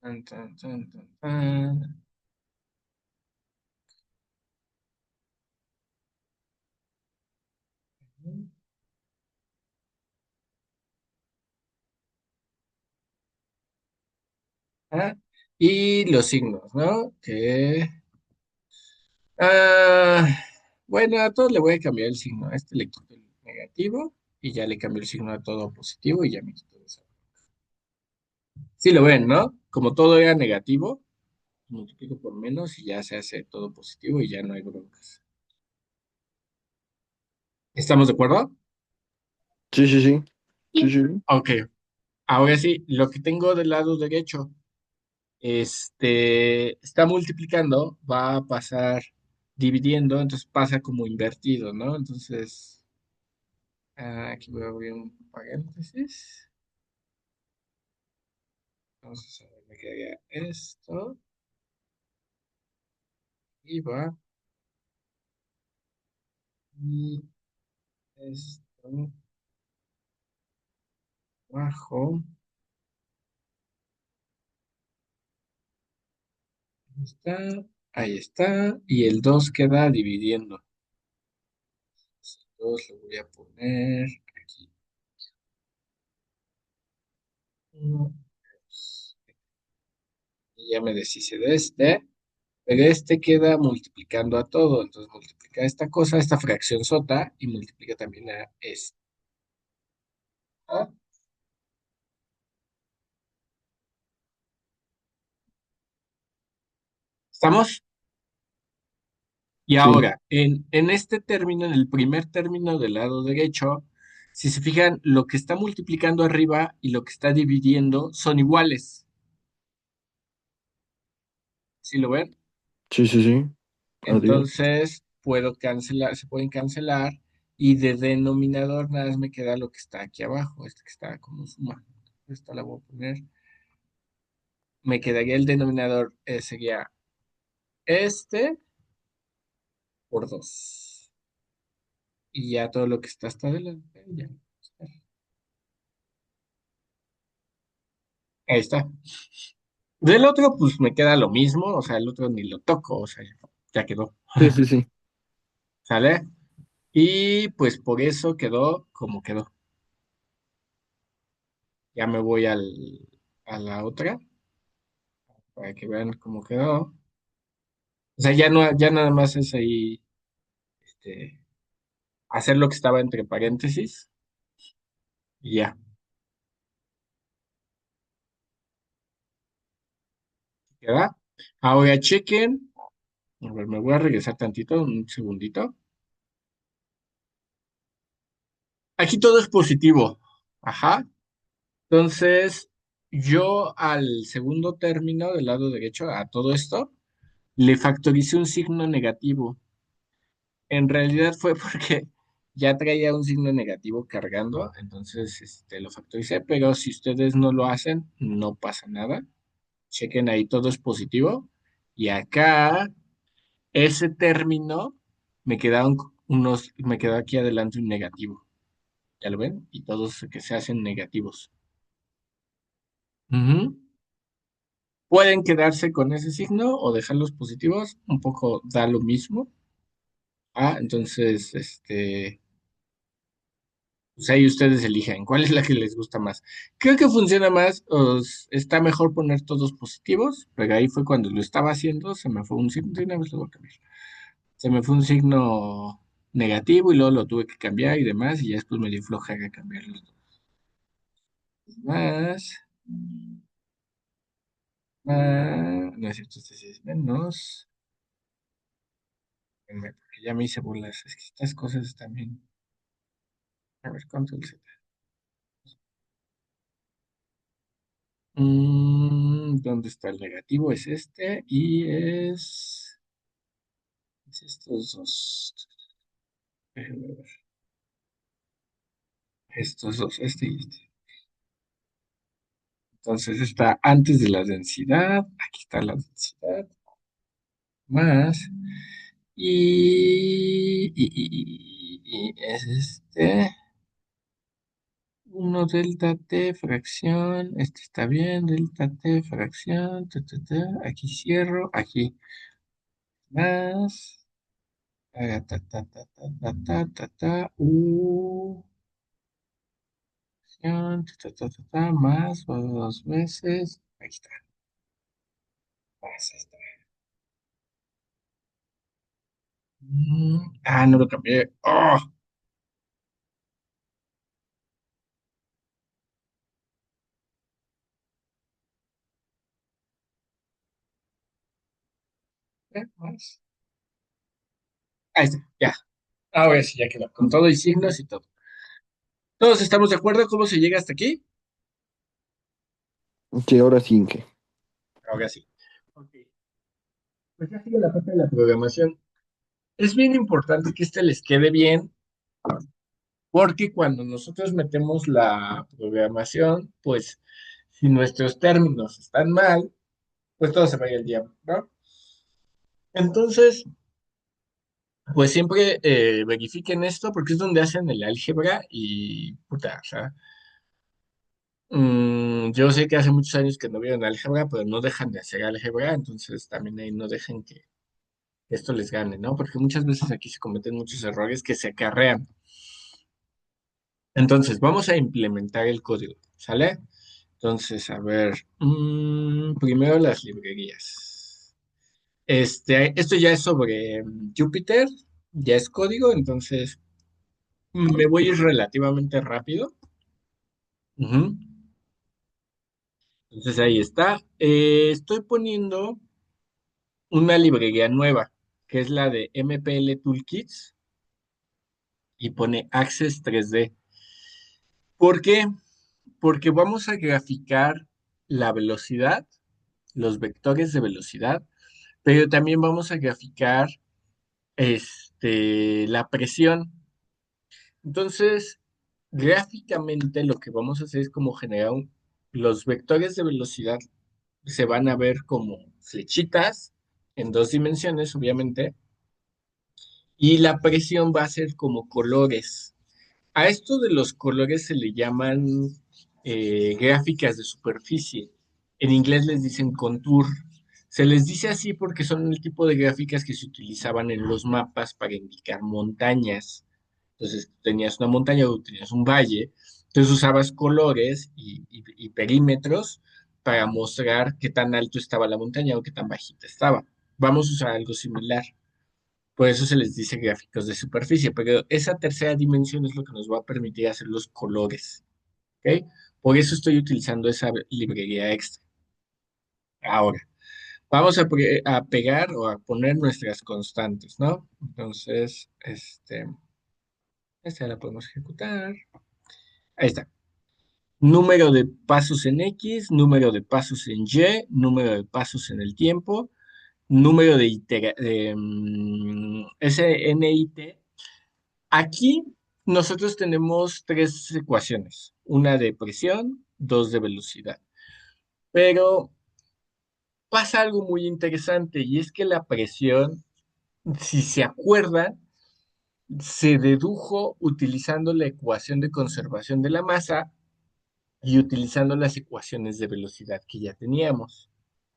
Tan, tan, tan, tan, tan. Ah, y los signos, ¿no? Ah, bueno, a todos le voy a cambiar el signo. A este le quito el negativo y ya le cambio el signo a todo positivo y ya me quito eso. Sí lo ven, ¿no? Como todo era negativo, multiplico por menos y ya se hace todo positivo y ya no hay broncas. ¿Estamos de acuerdo? Sí, sí, sí. Sí, sí. Ok, ahora sí, lo que tengo del lado derecho, está multiplicando, va a pasar dividiendo, entonces pasa como invertido, ¿no? Entonces, aquí voy a abrir un paréntesis. Entonces, a ver, me quedaría esto y va, y esto abajo, ahí está, y el 2 queda dividiendo. Entonces lo voy a poner aquí. Uno, dos. Y ya me deshice de este. Pero este queda multiplicando a todo. Entonces multiplica esta cosa, esta fracción sota, y multiplica también a esta. ¿Estamos? Y Sí, ahora, en este término, en el primer término del lado derecho, si se fijan, lo que está multiplicando arriba y lo que está dividiendo son iguales. ¿Sí lo ven? sí, sí, sí. Adiós. Entonces, puedo cancelar, se pueden cancelar y de denominador nada más me queda lo que está aquí abajo, este que está como suma. Esta la voy a poner. Me quedaría el denominador, sería este por 2. Y ya todo lo que está hasta adelante, ya. Ahí está. Del otro, pues me queda lo mismo, o sea, el otro ni lo toco, o sea, ya quedó. Sí, sí, sí. ¿Sale? Y pues por eso quedó como quedó. Ya me voy a la otra para que vean cómo quedó. O sea, ya no, ya nada más es ahí, este, hacer lo que estaba entre paréntesis y ya. ¿Queda? Ahora chequen. A ver, me voy a regresar tantito, un segundito. Aquí todo es positivo. Ajá. Entonces, yo al segundo término del lado derecho, a todo esto, le factoricé un signo negativo. En realidad fue porque ya traía un signo negativo cargando, entonces lo factoricé, pero si ustedes no lo hacen, no pasa nada. Chequen ahí, todo es positivo. Y acá, ese término, me quedó aquí adelante un negativo. ¿Ya lo ven? Y todos que se hacen negativos. Ujú. Pueden quedarse con ese signo o dejarlos positivos, un poco da lo mismo. Entonces, pues ahí ustedes eligen cuál es la que les gusta más. Creo que funciona más, está mejor poner todos positivos, pero ahí fue cuando lo estaba haciendo, se me fue un signo, de una vez lo voy a cambiar. Se me fue un signo negativo y luego lo tuve que cambiar y demás, y ya después me dio flojera cambiarlos. Más, no es cierto, este sí es menos, porque ya me hice bolas, es que estas cosas también. A ver, control Z. ¿Dónde está el negativo? Es este y es estos dos. Déjenme ver. Estos dos, este y este. Entonces está antes de la densidad. Aquí está la densidad. Más. Y es uno delta T fracción. Este está bien. Delta T fracción. Aquí cierro. Aquí más. Ta, ta, ta, ta, ta, ta, ta, ta, más o dos veces. Ahí está. Más, ahí está. No lo cambié. Oh, más. Ahí está, ya. Ahora sí, ya quedó. Con todo y signos y todo. ¿Todos estamos de acuerdo cómo se llega hasta aquí? Sí, ahora sí que. Ahora sí. Ok. Pues ya sigue la parte de la programación. Es bien importante que les quede bien, porque cuando nosotros metemos la programación, pues si nuestros términos están mal, pues todo se va a ir al diablo, ¿no? Entonces, pues siempre verifiquen esto porque es donde hacen el álgebra y puta, o sea, yo sé que hace muchos años que no vieron álgebra, pero no dejan de hacer álgebra, entonces también ahí no dejen que esto les gane, ¿no? Porque muchas veces aquí se cometen muchos errores que se acarrean. Entonces, vamos a implementar el código, ¿sale? Entonces, a ver, primero las librerías. Esto ya es sobre Jupyter, ya es código, entonces me voy a ir relativamente rápido. Ujú. Entonces ahí está. Estoy poniendo una librería nueva, que es la de MPL Toolkits, y pone Access 3D. ¿Por qué? Porque vamos a graficar la velocidad, los vectores de velocidad, pero también vamos a graficar la presión. Entonces, gráficamente lo que vamos a hacer es como generar los vectores de velocidad se van a ver como flechitas en dos dimensiones, obviamente, y la presión va a ser como colores. A esto de los colores se le llaman gráficas de superficie. En inglés les dicen contour. Se les dice así porque son el tipo de gráficas que se utilizaban en los mapas para indicar montañas. Entonces, tenías una montaña o tenías un valle, entonces usabas colores y perímetros para mostrar qué tan alto estaba la montaña o qué tan bajita estaba. Vamos a usar algo similar. Por eso se les dice gráficos de superficie, pero esa tercera dimensión es lo que nos va a permitir hacer los colores, ¿ok? Por eso estoy utilizando esa librería extra. Ahora, vamos a pegar o a poner nuestras constantes, ¿no? Entonces, esta la podemos ejecutar. Ahí está. Número de pasos en X, número de pasos en Y, número de pasos en el tiempo, número de SNIT. Aquí nosotros tenemos tres ecuaciones, una de presión, dos de velocidad, pero pasa algo muy interesante y es que la presión, si se acuerdan, se dedujo utilizando la ecuación de conservación de la masa y utilizando las ecuaciones de velocidad que ya teníamos.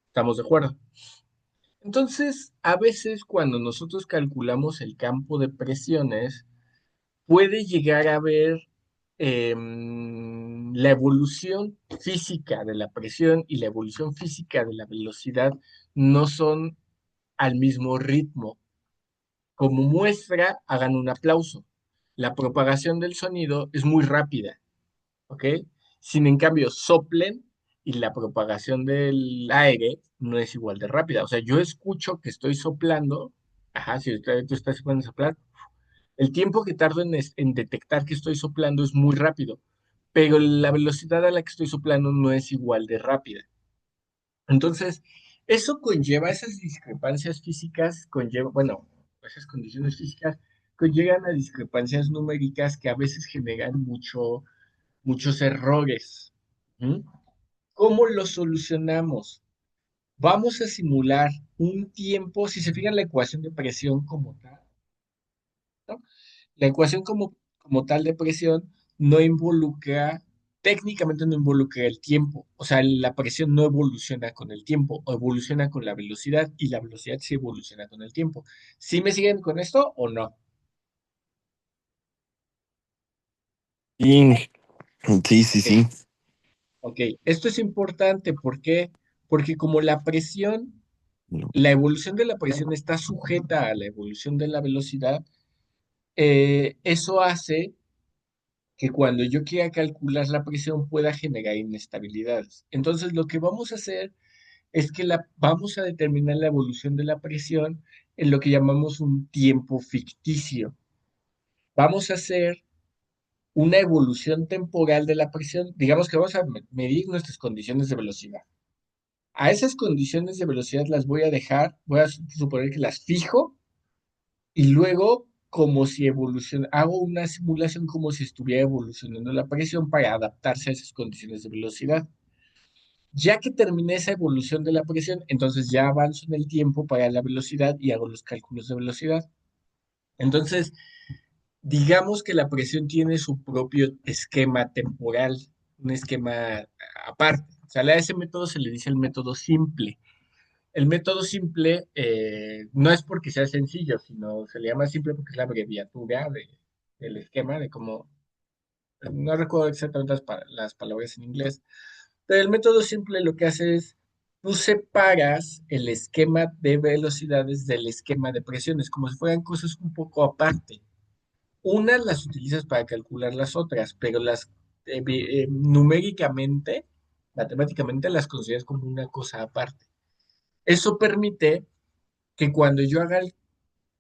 ¿Estamos de acuerdo? Entonces, a veces cuando nosotros calculamos el campo de presiones, puede llegar a ver la evolución física de la presión y la evolución física de la velocidad no son al mismo ritmo. Como muestra, hagan un aplauso. La propagación del sonido es muy rápida, ¿ok? Sin en cambio, soplen y la propagación del aire no es igual de rápida. O sea, yo escucho que estoy soplando, ajá, si tú estás soplar, el tiempo que tardo en detectar que estoy soplando es muy rápido, pero la velocidad a la que estoy soplando no es igual de rápida. Entonces, eso conlleva, esas discrepancias físicas, conlleva, bueno, esas condiciones físicas conllevan a discrepancias numéricas que a veces generan muchos errores. ¿Mm? ¿Cómo lo solucionamos? Vamos a simular un tiempo, si se fijan la ecuación de presión como tal, ¿no? La ecuación como tal de presión no involucra, técnicamente no involucra el tiempo. O sea, la presión no evoluciona con el tiempo, o evoluciona con la velocidad y la velocidad sí evoluciona con el tiempo. ¿Sí me siguen con esto o no? Sí, sí, sí, Ok, sí. ok. Esto es importante, ¿por qué? Porque como la presión, No. la evolución de la presión está sujeta a la evolución de la velocidad, eso hace que cuando yo quiera calcular la presión pueda generar inestabilidades. Entonces, lo que vamos a hacer es que vamos a determinar la evolución de la presión en lo que llamamos un tiempo ficticio. Vamos a hacer una evolución temporal de la presión. Digamos que vamos a medir nuestras condiciones de velocidad. A esas condiciones de velocidad las voy a dejar, voy a suponer que las fijo y luego, como si hago una simulación como si estuviera evolucionando la presión para adaptarse a esas condiciones de velocidad. Ya que terminé esa evolución de la presión, entonces ya avanzo en el tiempo para la velocidad y hago los cálculos de velocidad. Entonces, digamos que la presión tiene su propio esquema temporal, un esquema aparte. O sea, a ese método se le dice el método simple. El método simple no es porque sea sencillo, sino se le llama simple porque es la abreviatura del esquema, de cómo. No recuerdo exactamente las palabras en inglés, pero el método simple lo que hace es, tú separas el esquema de velocidades del esquema de presiones, como si fueran cosas un poco aparte. Unas las utilizas para calcular las otras, pero numéricamente, matemáticamente, las consideras como una cosa aparte. Eso permite que cuando yo haga el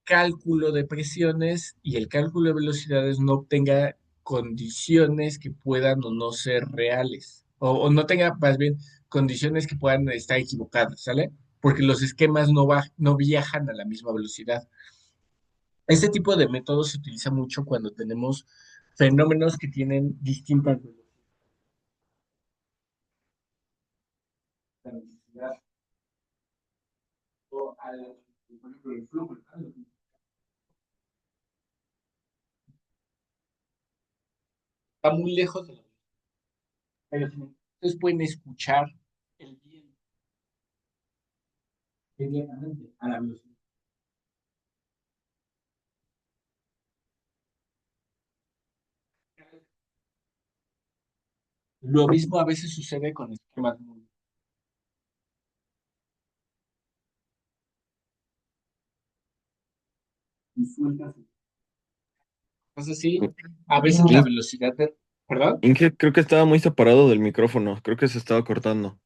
cálculo de presiones y el cálculo de velocidades no obtenga condiciones que puedan o no ser reales, o no tenga más bien condiciones que puedan estar equivocadas, ¿sale? Porque los esquemas no viajan a la misma velocidad. Este tipo de método se utiliza mucho cuando tenemos fenómenos que tienen distintas velocidades. Por ejemplo, el flujo, ¿no? Está muy lejos de la velocidad. Ustedes pueden escuchar el viento inmediatamente a la velocidad. Lo mismo a veces sucede con esquemas muy sueltas. Entonces sí, a veces la In- velocidad ¿Perdón? Inge, creo que estaba muy separado del micrófono. Creo que se estaba cortando.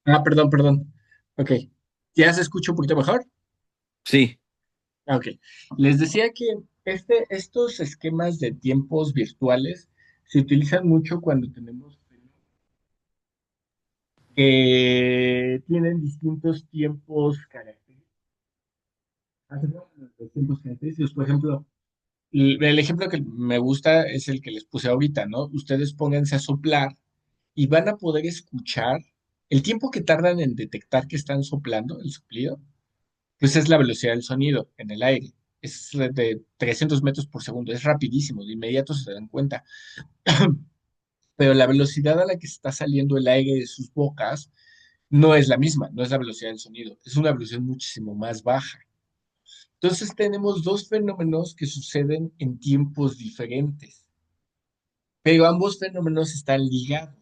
Ah, perdón, perdón. Ok. ¿Ya se escucha un poquito mejor? Sí. Ah, ok. Les decía que estos esquemas de tiempos virtuales se utilizan mucho cuando tenemos que tienen distintos tiempos característicos. Los tiempos característicos, por ejemplo, el ejemplo que me gusta es el que les puse ahorita, ¿no? Ustedes pónganse a soplar y van a poder escuchar el tiempo que tardan en detectar que están soplando, el soplido, pues es la velocidad del sonido en el aire. Es de 300 metros por segundo, es rapidísimo, de inmediato se dan cuenta. Pero la velocidad a la que está saliendo el aire de sus bocas no es la misma, no es la velocidad del sonido, es una velocidad muchísimo más baja. Entonces tenemos dos fenómenos que suceden en tiempos diferentes, pero ambos fenómenos están ligados.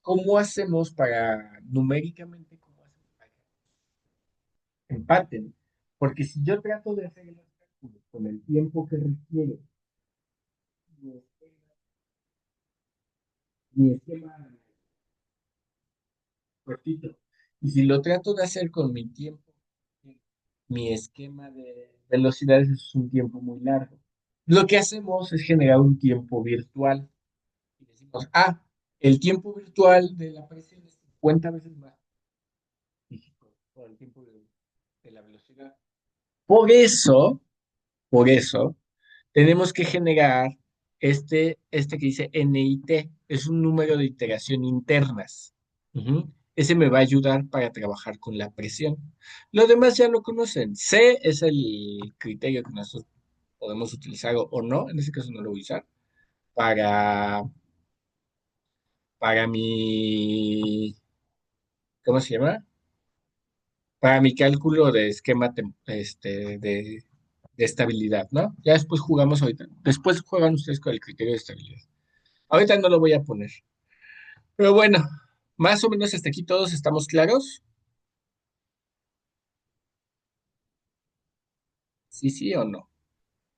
¿Cómo hacemos para, numéricamente, cómo hacemos para que empaten? Porque si yo trato de hacer los cálculos con el tiempo que requiere mi esquema cortito, y si lo trato de hacer con mi tiempo, mi esquema de velocidades es un tiempo muy largo. Lo que hacemos es generar un tiempo virtual. Y decimos, el tiempo virtual de la presión es 50 veces más dígitos por el tiempo de la velocidad. Por eso, por eso, tenemos que generar este que dice NIT, es un número de iteración internas. Ujú. Ese me va a ayudar para trabajar con la presión. Los demás ya lo conocen. C es el criterio que nosotros podemos utilizar o no, en ese caso no lo voy a usar, para, para mi, ¿cómo se llama? Para mi cálculo de esquema de estabilidad, ¿no? Ya después jugamos ahorita. Después juegan ustedes con el criterio de estabilidad. Ahorita no lo voy a poner. Pero bueno, más o menos hasta aquí todos estamos claros. Sí, sí o no.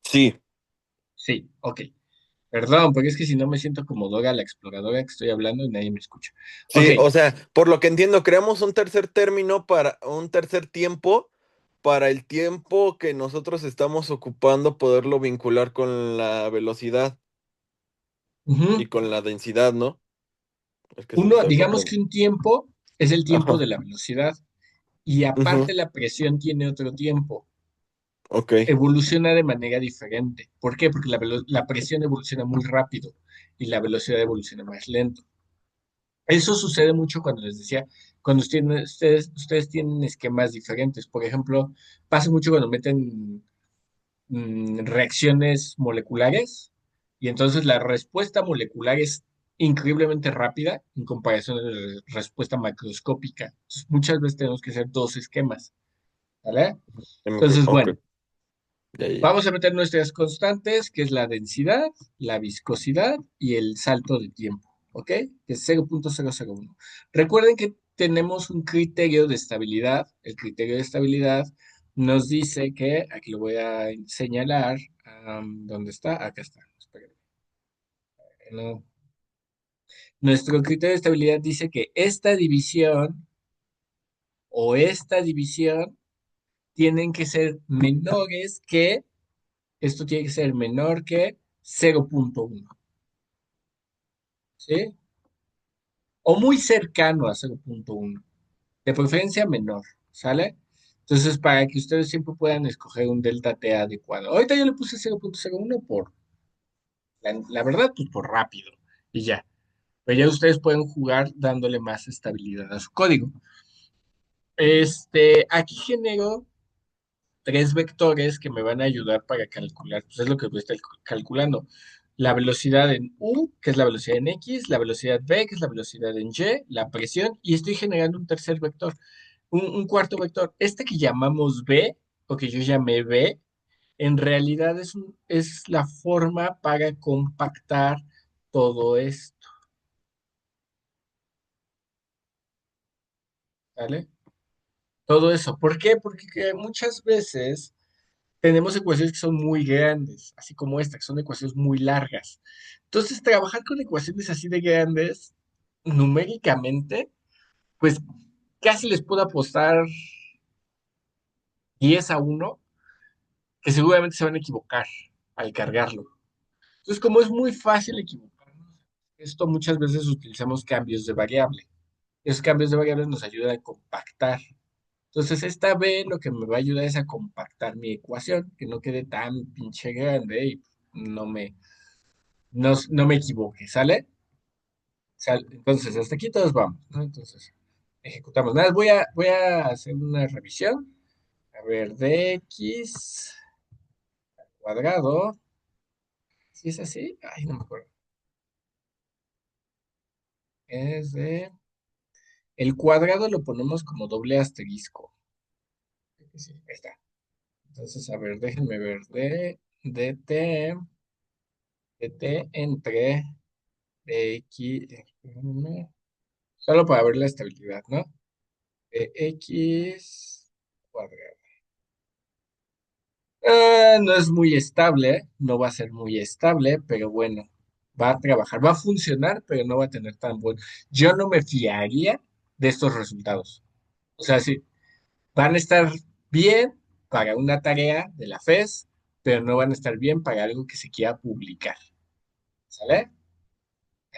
Sí. Sí, ok. Perdón, porque es que si no me siento como Dora la exploradora que estoy hablando y nadie me escucha. Ok. Sí, o sea, por lo que entiendo, creamos un tercer término para un tercer tiempo para el tiempo que nosotros estamos ocupando, poderlo vincular con la velocidad y Ujú. con la densidad, ¿no? Es que se me Uno, está digamos cortando. que un tiempo es el tiempo de Ajá. la velocidad y Ujú. aparte la presión tiene otro tiempo. Ok. Evoluciona de manera diferente. ¿Por qué? Porque la presión evoluciona muy rápido y la velocidad evoluciona más lento. Eso sucede mucho cuando les decía, cuando ustedes tienen esquemas diferentes. Por ejemplo, pasa mucho cuando meten reacciones moleculares y entonces la respuesta molecular es increíblemente rápida en comparación a la respuesta macroscópica. Entonces, muchas veces tenemos que hacer dos esquemas, ¿vale? Entonces, Ok. bueno. Ya, ya, ya. Vamos a meter nuestras constantes, que es la densidad, la viscosidad y el salto de tiempo, ¿ok? Que es 0.001. Recuerden que tenemos un criterio de estabilidad. El criterio de estabilidad nos dice que, aquí lo voy a señalar, ¿dónde está? Acá está. Espérenme. No. Nuestro criterio de estabilidad dice que esta división o esta división tienen que ser menores que, esto tiene que ser menor que 0.1. ¿Sí? O muy cercano a 0.1, de preferencia menor, ¿sale? Entonces, para que ustedes siempre puedan escoger un delta T adecuado. Ahorita yo le puse 0.01 por, la verdad, pues por rápido, y ya. Pero ya ustedes pueden jugar dándole más estabilidad a su código. Aquí genero tres vectores que me van a ayudar para calcular, pues es lo que voy a estar calculando. La velocidad en U, que es la velocidad en X, la velocidad V, que es la velocidad en Y, la presión, y estoy generando un tercer vector, un cuarto vector. Este que llamamos B, o que yo llamé B, en realidad es la forma para compactar todo esto, ¿vale? Todo eso. ¿Por qué? Porque muchas veces tenemos ecuaciones que son muy grandes, así como esta, que son ecuaciones muy largas. Entonces, trabajar con ecuaciones así de grandes, numéricamente, pues casi les puedo apostar 10-1, que seguramente se van a equivocar al cargarlo. Entonces, como es muy fácil equivocarnos, esto muchas veces utilizamos cambios de variable. Esos cambios de variables nos ayudan a compactar. Entonces, esta B lo que me va a ayudar es a compactar mi ecuación, que no quede tan pinche grande y no me equivoque, ¿sale? Entonces, hasta aquí todos vamos, ¿no? Entonces, ejecutamos. Nada, voy a hacer una revisión. A ver, de x cuadrado. ¿Si es así? Ay, no me acuerdo. Es de... El cuadrado lo ponemos como doble asterisco. Creo que sí, ahí está. Entonces, a ver, déjenme ver. dt entre dx, solo para ver la estabilidad, ¿no? De x cuadrado. No es muy estable, no va a ser muy estable, pero bueno, va a trabajar, va a funcionar, pero no va a tener tan buen. Yo no me fiaría de estos resultados. O sea, sí, van a estar bien para una tarea de la FES, pero no van a estar bien para algo que se quiera publicar. ¿Sale?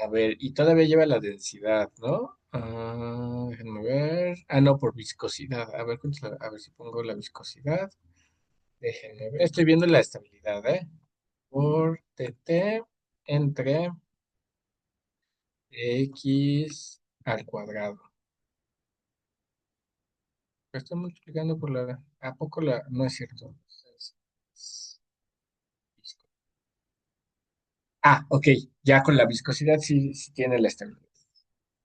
A ver, y todavía lleva la densidad, ¿no? Déjenme ver. No, por viscosidad. A ver, a ver si pongo la viscosidad. Déjenme ver. Estoy viendo la estabilidad, ¿eh? Por tt entre x al cuadrado. Lo estoy multiplicando por la... ¿A poco la...? No es cierto. Ok. Ya con la viscosidad sí tiene la estabilidad.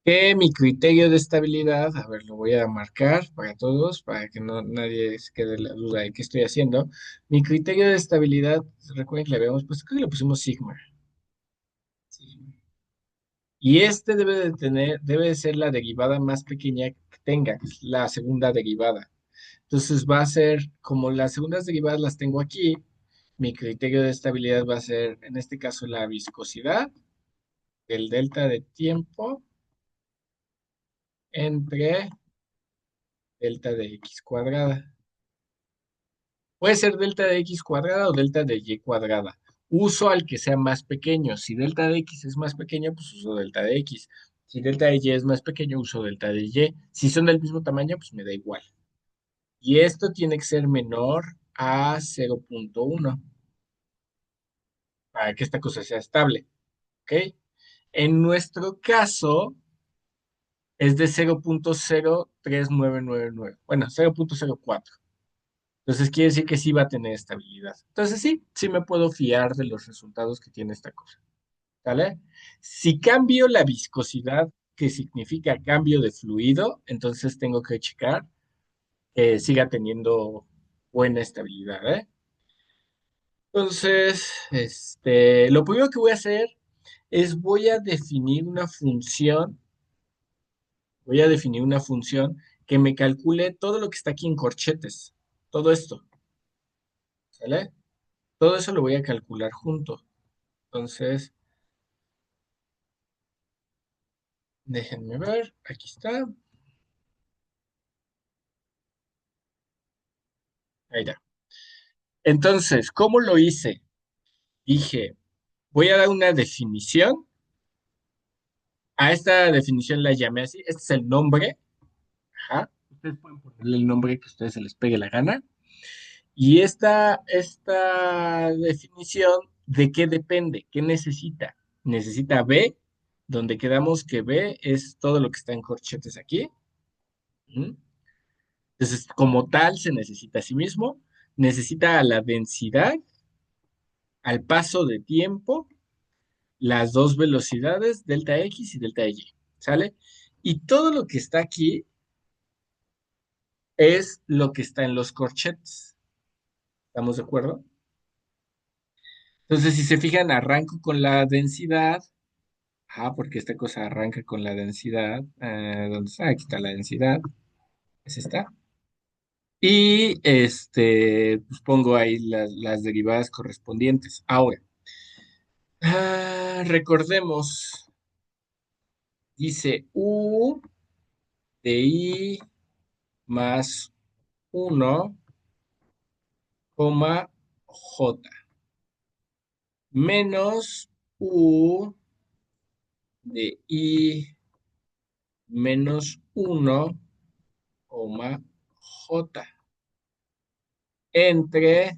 Que mi criterio de estabilidad, a ver, lo voy a marcar para todos, para que no nadie se quede la duda de qué estoy haciendo. Mi criterio de estabilidad, recuerden que le habíamos puesto, creo que le pusimos sigma. Sigma. Y este debe de ser la derivada más pequeña que tenga, que es la segunda derivada. Entonces va a ser, como las segundas derivadas las tengo aquí, mi criterio de estabilidad va a ser, en este caso, la viscosidad del delta de tiempo entre delta de x cuadrada. Puede ser delta de x cuadrada o delta de y cuadrada. Uso al que sea más pequeño. Si delta de x es más pequeño, pues uso delta de x. Si delta de y es más pequeño, uso delta de y. Si son del mismo tamaño, pues me da igual. Y esto tiene que ser menor a 0.1 para que esta cosa sea estable. ¿Ok? En nuestro caso es de 0.03999. Bueno, 0.04. Entonces quiere decir que sí va a tener estabilidad. Entonces sí me puedo fiar de los resultados que tiene esta cosa. ¿Vale? Si cambio la viscosidad, que significa cambio de fluido, entonces tengo que checar que siga teniendo buena estabilidad, ¿eh? Entonces, lo primero que voy a hacer es voy a definir una función que me calcule todo lo que está aquí en corchetes, todo esto, ¿sale? Todo eso lo voy a calcular junto. Entonces, déjenme ver, aquí está, ahí está. Entonces, ¿cómo lo hice? Dije, voy a dar una definición. A esta definición la llamé así. Este es el nombre. Ajá. Ustedes pueden ponerle el nombre que a ustedes se les pegue la gana. Y esta definición, ¿de qué depende? ¿Qué necesita? Necesita B, donde quedamos que B es todo lo que está en corchetes aquí. ¿Mm? Entonces, como tal, se necesita a sí mismo. Necesita a la densidad, al paso de tiempo, las dos velocidades, delta X y delta Y. ¿Sale? Y todo lo que está aquí es lo que está en los corchetes. ¿Estamos de acuerdo? Entonces, si se fijan, arranco con la densidad. Porque esta cosa arranca con la densidad. ¿Dónde está? Aquí está la densidad. Es esta. Y pues pongo ahí las derivadas correspondientes. Ahora, recordemos, dice U de I más uno coma J menos U de I menos uno coma J entre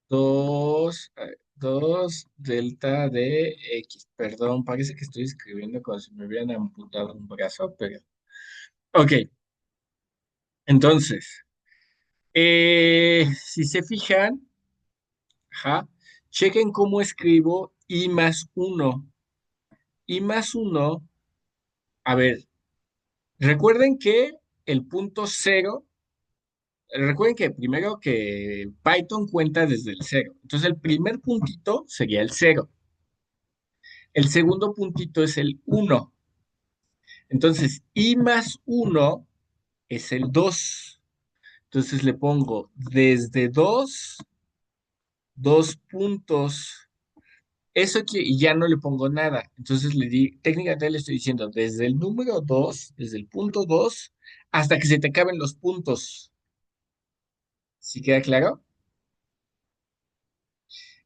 2 delta de X. Perdón, parece que estoy escribiendo como si me hubieran amputado un brazo, pero... Ok, entonces, si se fijan, ajá, chequen cómo escribo I más uno. I más uno, a ver, recuerden que el punto cero, recuerden que primero que Python cuenta desde el cero. Entonces el primer puntito sería el cero. El segundo puntito es el uno. Entonces, I más uno es el 2. Entonces le pongo desde 2 puntos. Y ya no le pongo nada. Entonces técnicamente le estoy diciendo desde el número 2, desde el punto 2, hasta que se te acaben los puntos. ¿Sí queda claro?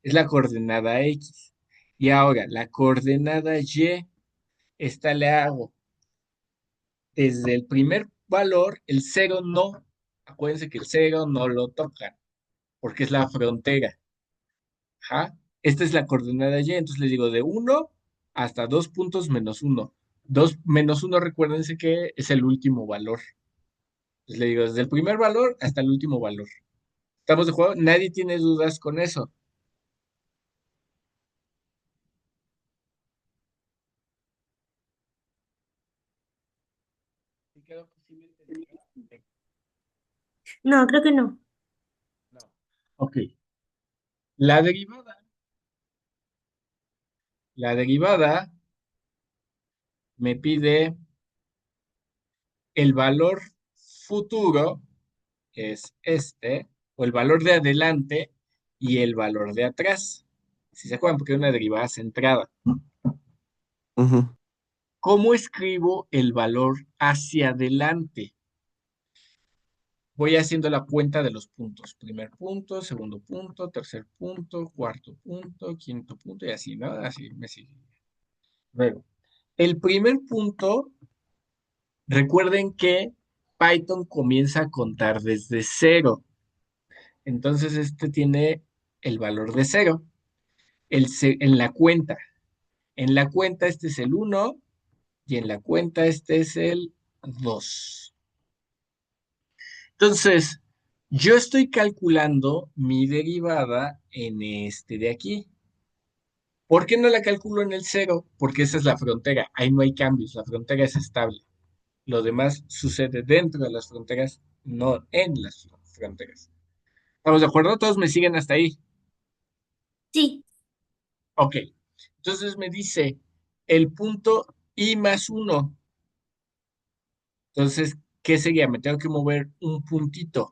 Es la coordenada X. Y ahora, la coordenada Y, esta le hago desde el primer valor, el cero no. Acuérdense que el cero no lo tocan, porque es la frontera. Ajá. Esta es la coordenada Y, entonces le digo de uno hasta 2 puntos menos uno. 2 menos uno, recuérdense que es el último valor. Entonces le digo desde el primer valor hasta el último valor. ¿Estamos de acuerdo? Nadie tiene dudas con eso. ¿Sí quedó posible entendido? No, creo que no. No. Ok. La derivada. La derivada me pide el valor futuro, que es o el valor de adelante y el valor de atrás. Si se acuerdan, porque es una derivada centrada. Ujú. ¿Cómo escribo el valor hacia adelante? Voy haciendo la cuenta de los puntos. Primer punto, segundo punto, tercer punto, cuarto punto, quinto punto y así, ¿no? Así me sigue. Luego, el primer punto, recuerden que Python comienza a contar desde cero. Entonces, este tiene el valor de cero en la cuenta. En la cuenta este es el uno y en la cuenta este es el 2. Entonces, yo estoy calculando mi derivada en este de aquí. ¿Por qué no la calculo en el cero? Porque esa es la frontera. Ahí no hay cambios. La frontera es estable. Lo demás sucede dentro de las fronteras, no en las fronteras. ¿Estamos de acuerdo? ¿Todos me siguen hasta ahí? Sí, Ok. Entonces me dice el punto I más uno. Entonces, ¿qué sería? Me tengo que mover un puntito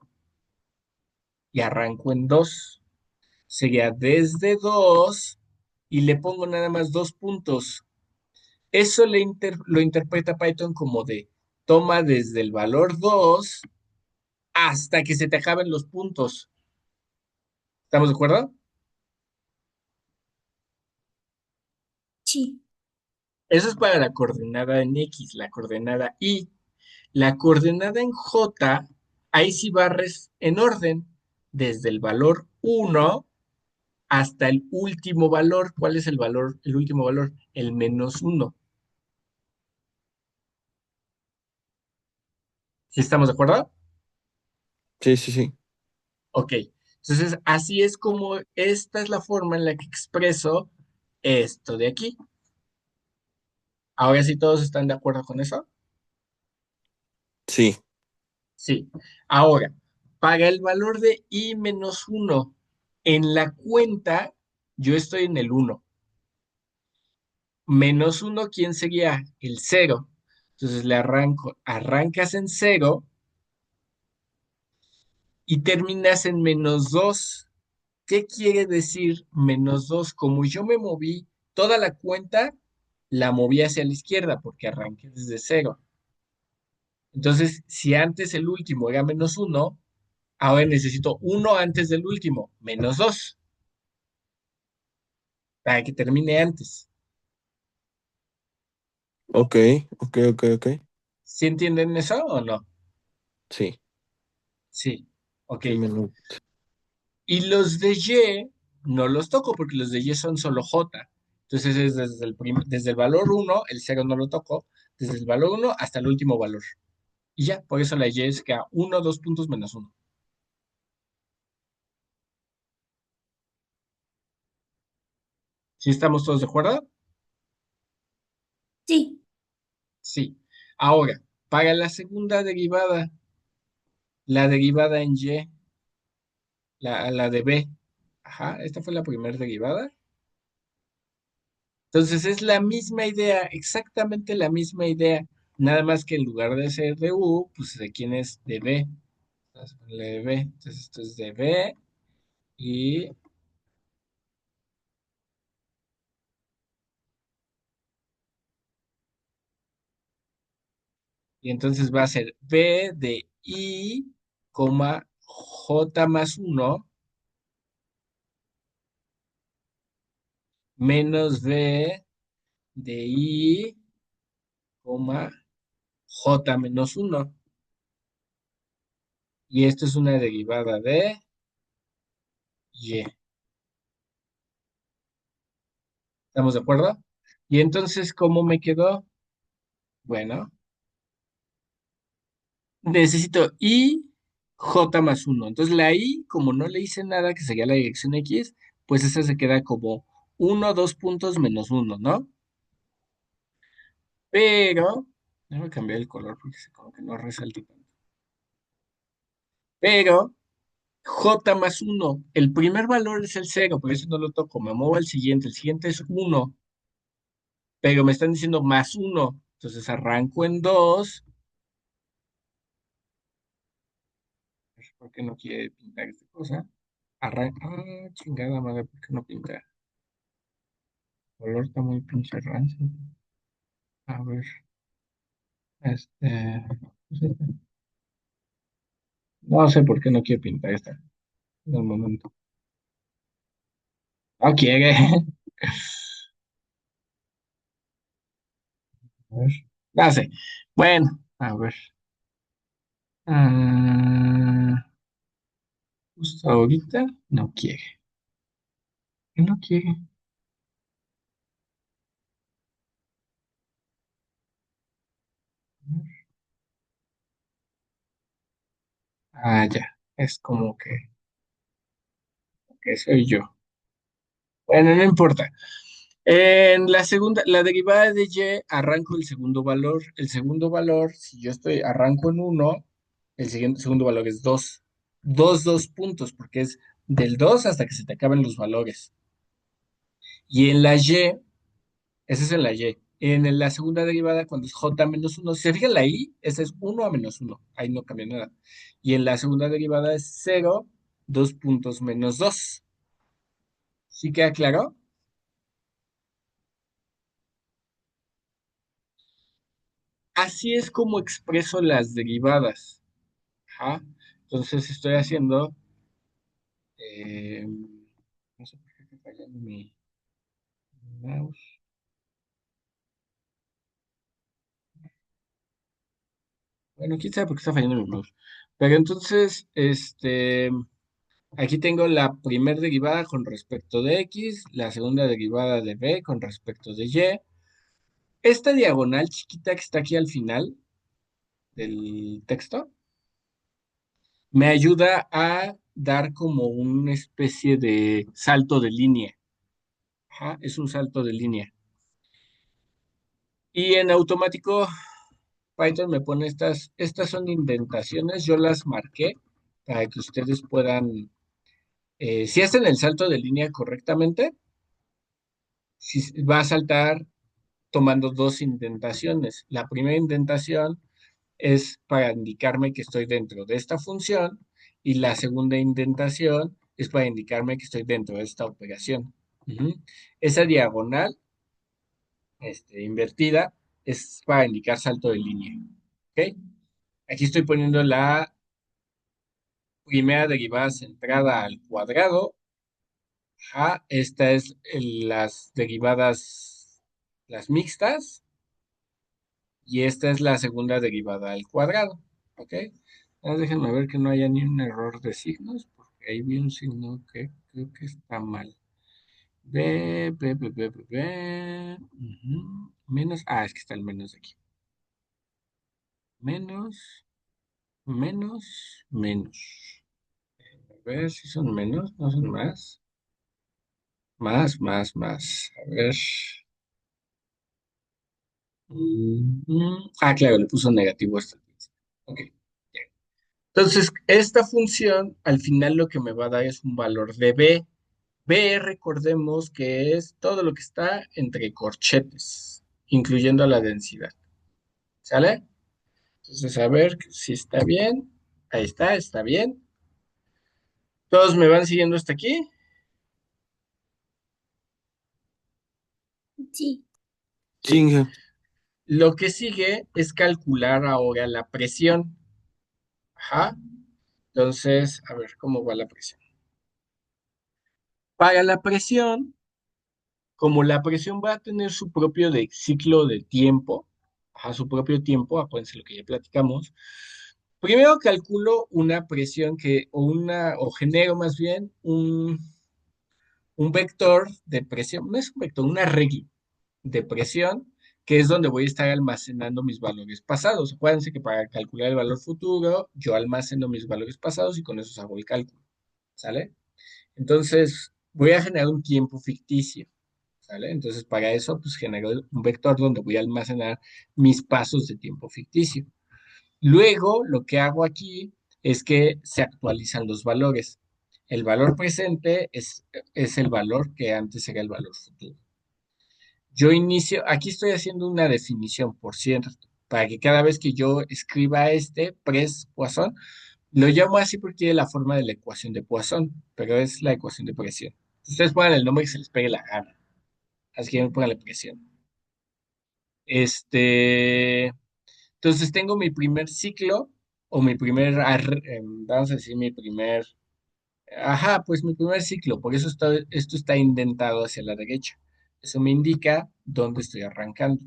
y arranco en 2. Sería desde 2 y le pongo nada más 2 puntos. Eso lo interpreta Python como de toma desde el valor 2 hasta que se te acaben los puntos. ¿Estamos de acuerdo? sí, Eso es para la coordenada en X, la coordenada Y. La coordenada en J, ahí sí barres en orden, desde el valor 1 hasta el último valor. ¿Cuál es el valor, el último valor? El -1. ¿Sí estamos de acuerdo? Sí, sí, sí. Ok. Entonces, así es como esta es la forma en la que expreso esto de aquí. Ahora sí todos están de acuerdo con eso. Sí. Sí. Ahora, para el valor de I-1, en la cuenta, yo estoy en el 1. -1, ¿quién sería? El 0. Entonces le arranco, arrancas en 0 y terminas en -2. ¿Qué quiere decir -2? Como yo me moví, toda la cuenta la moví hacia la izquierda porque arranqué desde 0. Entonces, si antes el último era -1, ahora necesito uno antes del último, -2, para que termine antes. Ok, ok, ok, ok. ¿Sí entienden eso o no? Sí, Sí. Ok. sí me lo... Y los de Y no los toco porque los de Y son solo J. Entonces es desde el valor 1, el 0 no lo toco, desde el valor 1 hasta el último valor. Y ya, por eso la Y es que a 1, 2 puntos -1. ¿Sí estamos todos de acuerdo? sí, Sí. Ahora, para la segunda derivada, la derivada en Y, la de B. Ajá, esta fue la primera derivada. Entonces es la misma idea, exactamente la misma idea, nada más que en lugar de ser de U, pues de quién es de B. Vamos a ponerle de B. Entonces esto es de B y, y entonces va a ser B de I, coma J más uno menos B de I, coma J menos uno. Y esto es una derivada de Y. ¿Estamos de acuerdo? Y entonces, ¿cómo me quedó? Bueno. Necesito I, J más uno. Entonces la I, como no le hice nada, que sería la dirección X, pues esa se queda como uno, 2 puntos menos uno, ¿no? Pero, déjame cambiar el color porque como que no resalta tanto. Pero, J más uno, el primer valor es el cero, por eso no lo toco, me muevo al siguiente, el siguiente es uno, pero me están diciendo más uno, entonces arranco en 2. ¿Por qué no quiere pintar esta cosa? Chingada madre, ¿por qué no pinta? El color está muy pinche rancio. A ver, este, no sé por qué no quiere pintar esta en el momento. No quiere. A ver, no sé. Bueno, a ver. Ah, justo ahorita no quiere. ¿Qué no quiere? Ya. Es como que soy yo. Bueno, no importa. En la segunda, la derivada de y, arranco el segundo valor. El segundo valor, si yo arranco en uno, el siguiente segundo valor es 2. dos puntos, porque es del 2 hasta que se te acaben los valores. Y en la y, esa es en la y. En la segunda derivada, cuando es j menos uno, si se fijan la i, esa es uno a menos uno, ahí no cambia nada. Y en la segunda derivada es cero, 2 puntos menos 2. ¿Sí queda claro? Así es como expreso las derivadas. Ajá. Entonces estoy haciendo, no sé por qué está fallando mi mouse. Bueno, quién sabe por qué está fallando mi mouse. Pero entonces, aquí tengo la primera derivada con respecto de x, la segunda derivada de b con respecto de y. Esta diagonal chiquita que está aquí al final del texto me ayuda a dar como una especie de salto de línea. Ajá, es un salto de línea. Y en automático Python me pone estas son indentaciones, yo las marqué para que ustedes puedan, si hacen el salto de línea correctamente, si, va a saltar tomando dos indentaciones. La primera indentación es para indicarme que estoy dentro de esta función y la segunda indentación es para indicarme que estoy dentro de esta operación. Ujú. Esa diagonal invertida es para indicar salto de línea. ¿Ok? Aquí estoy poniendo la primera derivada centrada al cuadrado. Ajá, esta es las derivadas, las mixtas, y esta es la segunda derivada al cuadrado. ¿Ok? Ahora déjenme ver que no haya ni un error de signos, porque ahí vi un signo que creo que está mal. Menos, es que está el menos aquí. Menos, menos. A ver si son menos, no son más. Más. A ver. Claro, le puso negativo hasta el principio. Ok, ya. Entonces, esta función al final lo que me va a dar es un valor de b. B, recordemos que es todo lo que está entre corchetes, incluyendo la densidad. ¿Sale? Entonces, a ver si está bien. Ahí está bien. ¿Todos me van siguiendo hasta aquí? Sí. Sí. Chinga. Lo que sigue es calcular ahora la presión. Ajá. Entonces, a ver cómo va la presión. Para la presión, como la presión va a tener su propio ciclo de tiempo, ajá, su propio tiempo, acuérdense lo que ya platicamos. Primero calculo una presión o genero más bien un vector de presión, no es un vector, una regla de presión, que es donde voy a estar almacenando mis valores pasados. Acuérdense que para calcular el valor futuro, yo almaceno mis valores pasados y con eso hago el cálculo. ¿Sale? Entonces, voy a generar un tiempo ficticio. ¿Sale? Entonces, para eso, pues genero un vector donde voy a almacenar mis pasos de tiempo ficticio. Luego, lo que hago aquí es que se actualizan los valores. El valor presente es el valor que antes era el valor futuro. Yo inicio, aquí estoy haciendo una definición, por cierto, para que cada vez que yo escriba Poisson, lo llamo así porque tiene la forma de la ecuación de Poisson, pero es la ecuación de presión. Ustedes pongan el nombre que se les pegue la gana, así que pongan la presión. Entonces tengo mi primer ciclo, o mi vamos a decir mi primer, pues mi primer ciclo, por eso esto está indentado hacia la derecha. Eso me indica dónde estoy arrancando.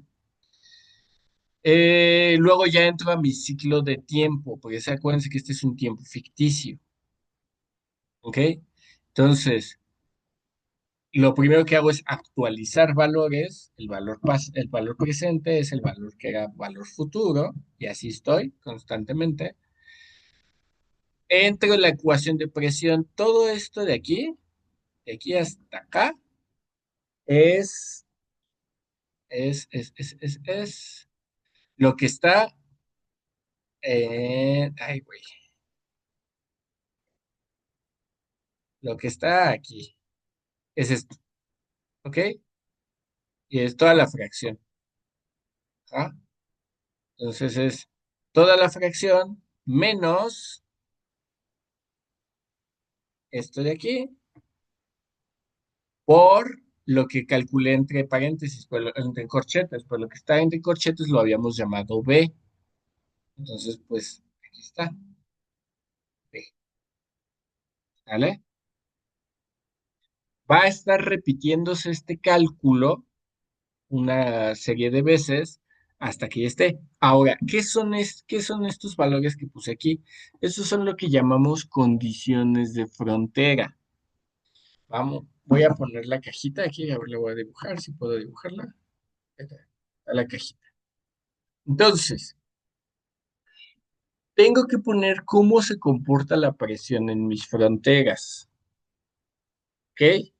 Luego ya entro a mi ciclo de tiempo, porque acuérdense que este es un tiempo ficticio, ¿ok? Entonces, lo primero que hago es actualizar valores, el valor presente es el valor que era valor futuro, y así estoy constantemente. Entro en la ecuación de presión, todo esto de aquí hasta acá, es, es lo que está, ay, güey. Lo que está aquí es esto, ¿ok? Y es toda la fracción. ¿Ah? Entonces es toda la fracción menos esto de aquí por lo que calculé entre paréntesis, entre corchetes, por lo que está entre corchetes lo habíamos llamado B. Entonces, pues aquí está, B, ¿vale? Va a estar repitiéndose este cálculo una serie de veces hasta que ya esté. Ahora, ¿qué son estos valores que puse aquí? Estos son lo que llamamos condiciones de frontera. Vamos, voy a poner la cajita aquí, a ver, la voy a dibujar, si puedo dibujarla. Ahí está, la cajita. Entonces, tengo que poner cómo se comporta la presión en mis fronteras, ¿ok?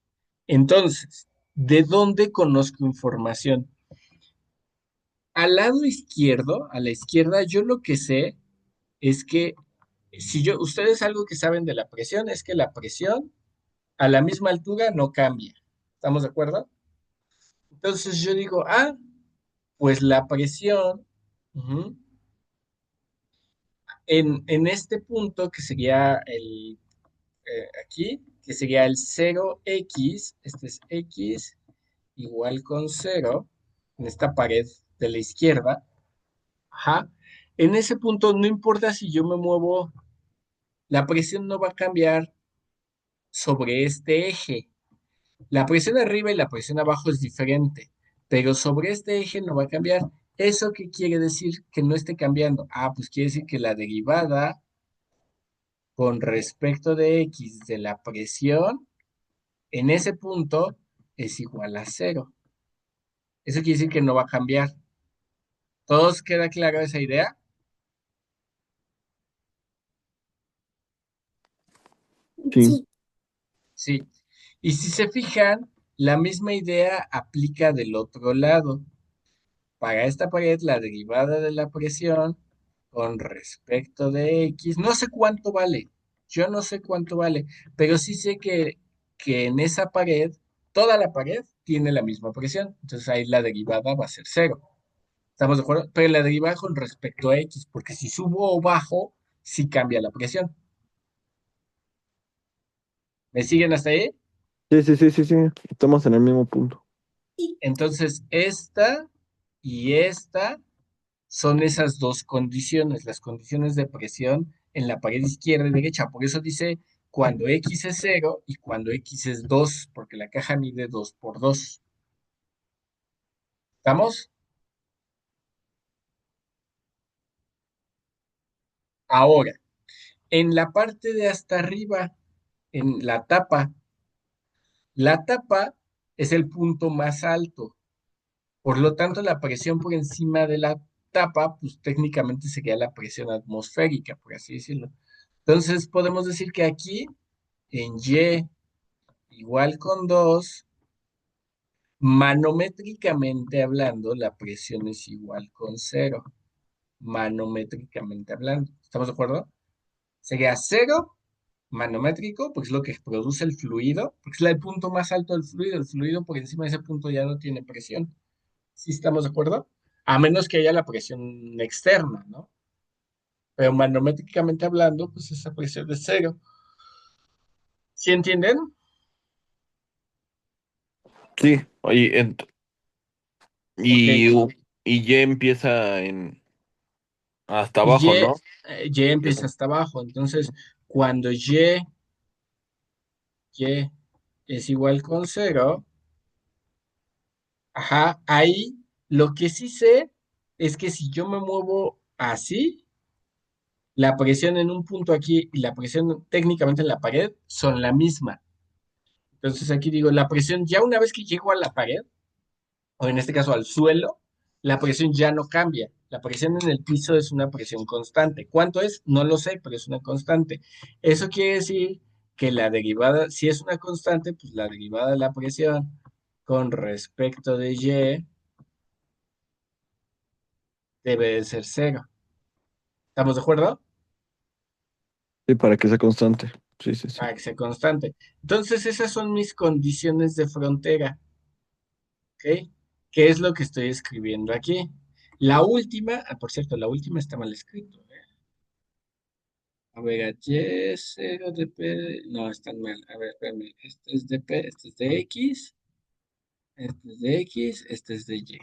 Entonces, ¿de dónde conozco información? Al lado izquierdo, a la izquierda, yo lo que sé es que si yo, ustedes algo que saben de la presión es que la presión a la misma altura no cambia. ¿Estamos de acuerdo? Entonces yo digo, pues la presión ujú, en este punto que sería aquí, que sería el 0x, este es x igual con 0, en esta pared de la izquierda, ajá, en ese punto no importa si yo me muevo, la presión no va a cambiar sobre este eje. La presión arriba y la presión abajo es diferente, pero sobre este eje no va a cambiar. ¿Eso qué quiere decir que no esté cambiando? Pues quiere decir que la derivada con respecto de x de la presión en ese punto es igual a cero. Eso quiere decir que no va a cambiar. ¿Todos queda clara esa idea? Sí. Sí. Y si se fijan, la misma idea aplica del otro lado. Para esta pared, la derivada de la presión con respecto de X, no sé cuánto vale, yo no sé cuánto vale, pero sí sé que en esa pared, toda la pared tiene la misma presión, entonces ahí la derivada va a ser cero. ¿Estamos de acuerdo? Pero la derivada con respecto a X, porque si subo o bajo, sí cambia la presión. ¿Me siguen hasta ahí? Sí, sí, sí, sí, sí. Estamos en el mismo punto. Entonces, esta y esta son esas dos condiciones, las condiciones de presión en la pared izquierda y derecha. Por eso dice cuando X es cero y cuando X es 2, porque la caja mide 2 por 2. ¿Estamos? Ahora, en la parte de hasta arriba, en la tapa es el punto más alto. Por lo tanto, la presión por encima de la tapa, pues técnicamente sería la presión atmosférica, por así decirlo. Entonces, podemos decir que aquí, en Y igual con 2, manométricamente hablando, la presión es igual con cero. Manométricamente hablando. ¿Estamos de acuerdo? Sería cero manométrico, porque es lo que produce el fluido, porque es el punto más alto del fluido. El fluido por encima de ese punto ya no tiene presión. ¿Sí estamos de acuerdo? A menos que haya la presión externa, ¿no? Pero manométricamente hablando, pues esa presión es cero. ¿Sí entienden? Sí, oye, Ok. y ya empieza en hasta Y abajo, ¿no? Y empieza hasta abajo. Entonces, cuando Y es igual con cero, ajá, ahí lo que sí sé es que si yo me muevo así, la presión en un punto aquí y la presión técnicamente en la pared son la misma. Entonces aquí digo, la presión ya una vez que llego a la pared, o en este caso al suelo, la presión ya no cambia. La presión en el piso es una presión constante. ¿Cuánto es? No lo sé, pero es una constante. Eso quiere decir que la derivada, si es una constante, pues la derivada de la presión con respecto de Y debe de ser cero. ¿Estamos de acuerdo? Sí, para que sea constante. Sí, sí, sí. para que sea constante. Entonces, esas son mis condiciones de frontera, ¿ok? ¿Qué es lo que estoy escribiendo aquí? La última, por cierto, la última está mal escrito, ¿eh? A ver, H0 de P, no, están mal. A ver, espérame, este es de P, este es de X, este es de X, este es de Y.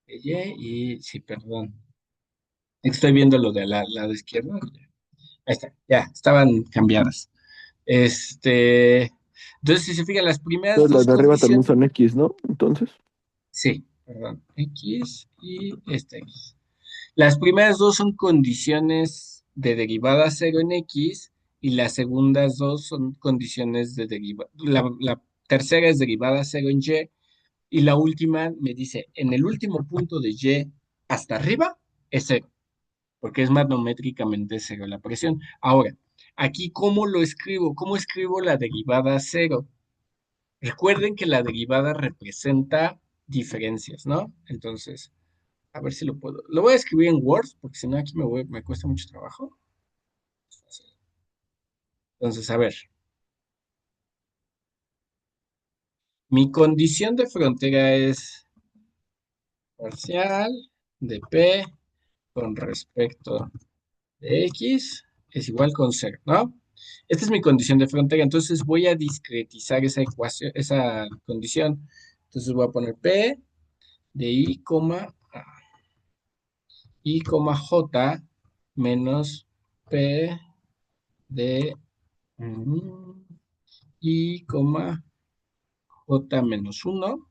De Y y, sí, perdón. Estoy viendo lo de la lado izquierdo. Ahí está, ya, estaban cambiadas. Entonces, si se fijan, las primeras Entonces las dos de arriba también condiciones, son X, ¿no? Entonces. sí, perdón, X y esta X. Las primeras dos son condiciones de derivada cero en X y las segundas dos son condiciones de derivada. La tercera es derivada cero en Y y la última me dice, en el último punto de Y hasta arriba es cero, porque es manométricamente cero la presión. Ahora, aquí, ¿cómo lo escribo? ¿Cómo escribo la derivada cero? Recuerden que la derivada representa diferencias, ¿no? Entonces, a ver si lo puedo. Lo voy a escribir en Word, porque si no aquí me cuesta mucho trabajo. Entonces, a ver, mi condición de frontera es parcial de P con respecto de X es igual con cero, ¿no? Esta es mi condición de frontera, entonces voy a discretizar esa ecuación, esa condición. Entonces voy a poner P de I, J menos P de I, J menos uno.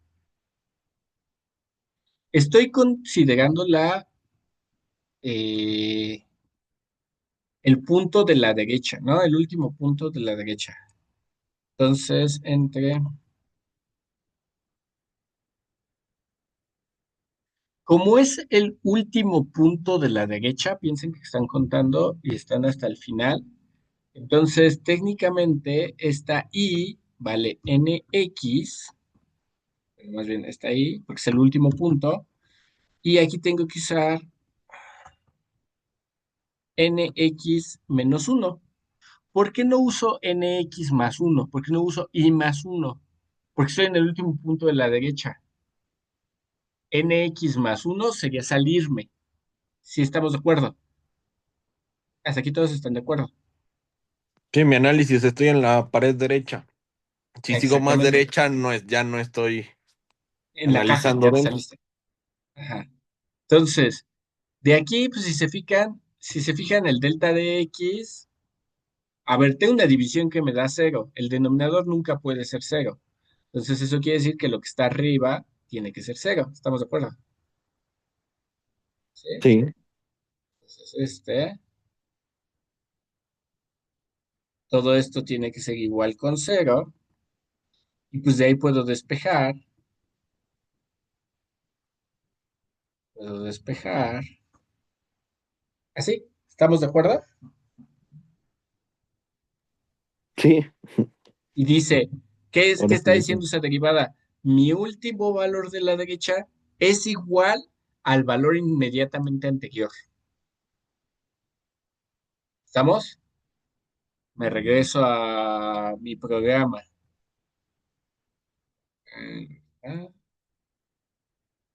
Estoy considerando eh, el punto de la derecha, ¿no? El último punto de la derecha. Entonces, como es el último punto de la derecha, piensen que están contando y están hasta el final. Entonces, técnicamente, esta I vale NX, pero más bien está ahí, porque es el último punto. Y aquí tengo que usar NX menos uno. ¿Por qué no uso NX más uno? ¿Por qué no uso I más uno? Porque estoy en el último punto de la derecha. NX más uno sería salirme, si estamos de acuerdo. Hasta aquí todos están de acuerdo. Sí, mi análisis, estoy en la pared derecha. Si sigo más Exactamente. derecha, ya no estoy En la caja, analizando ya te dentro. saliste. Ajá. Entonces, de aquí, pues si se fijan el delta de X, a ver, tengo una división que me da cero. El denominador nunca puede ser cero. Entonces, eso quiere decir que lo que está arriba tiene que ser cero. ¿Estamos de acuerdo? Sí. Sí, Entonces, todo esto tiene que ser igual con cero. Y pues de ahí puedo despejar. Puedo despejar. ¿Así? ¿Estamos de acuerdo? sí. Y dice, ¿qué Ahora está sí, diciendo esa derivada? Mi último valor de la derecha es igual al valor inmediatamente anterior. ¿Estamos? Me regreso a mi programa. Ah,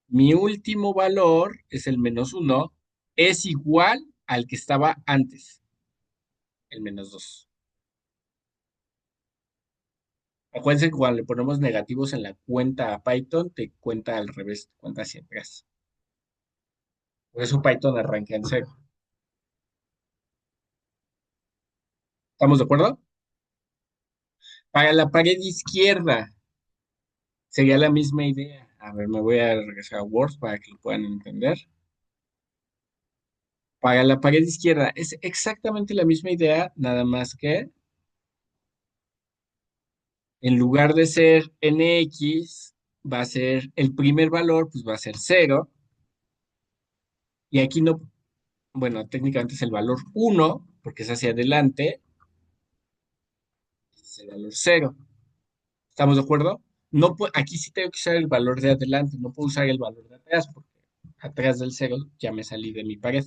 Mi último valor es el menos uno, es igual al que estaba antes, el menos 2. Acuérdense que cuando le ponemos negativos en la cuenta a Python, te cuenta al revés, te cuenta hacia atrás. Por eso Python arranca en cero. ¿Estamos de acuerdo? Para la pared izquierda sería la misma idea. A ver, me voy a regresar a Word para que lo puedan entender. Para la pared izquierda es exactamente la misma idea, nada más que en lugar de ser nx, va a ser el primer valor, pues va a ser cero. Y aquí no, bueno, técnicamente es el valor uno porque es hacia adelante, es el valor cero. ¿Estamos de acuerdo? No, aquí sí tengo que usar el valor de adelante, no puedo usar el valor de atrás, porque atrás del cero ya me salí de mi pared.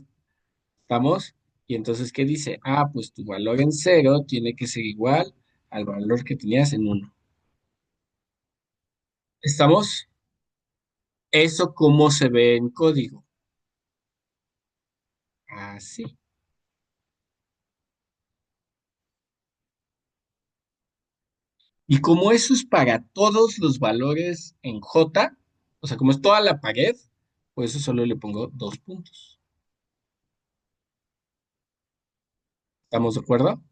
¿Estamos? Y entonces, ¿qué dice? Ah, pues tu valor en cero tiene que ser igual al valor que tenías en uno. ¿Estamos? ¿Eso cómo se ve en código? Así. Y como eso es para todos los valores en J, o sea, como es toda la pared, pues eso solo le pongo 2 puntos. ¿Estamos de acuerdo?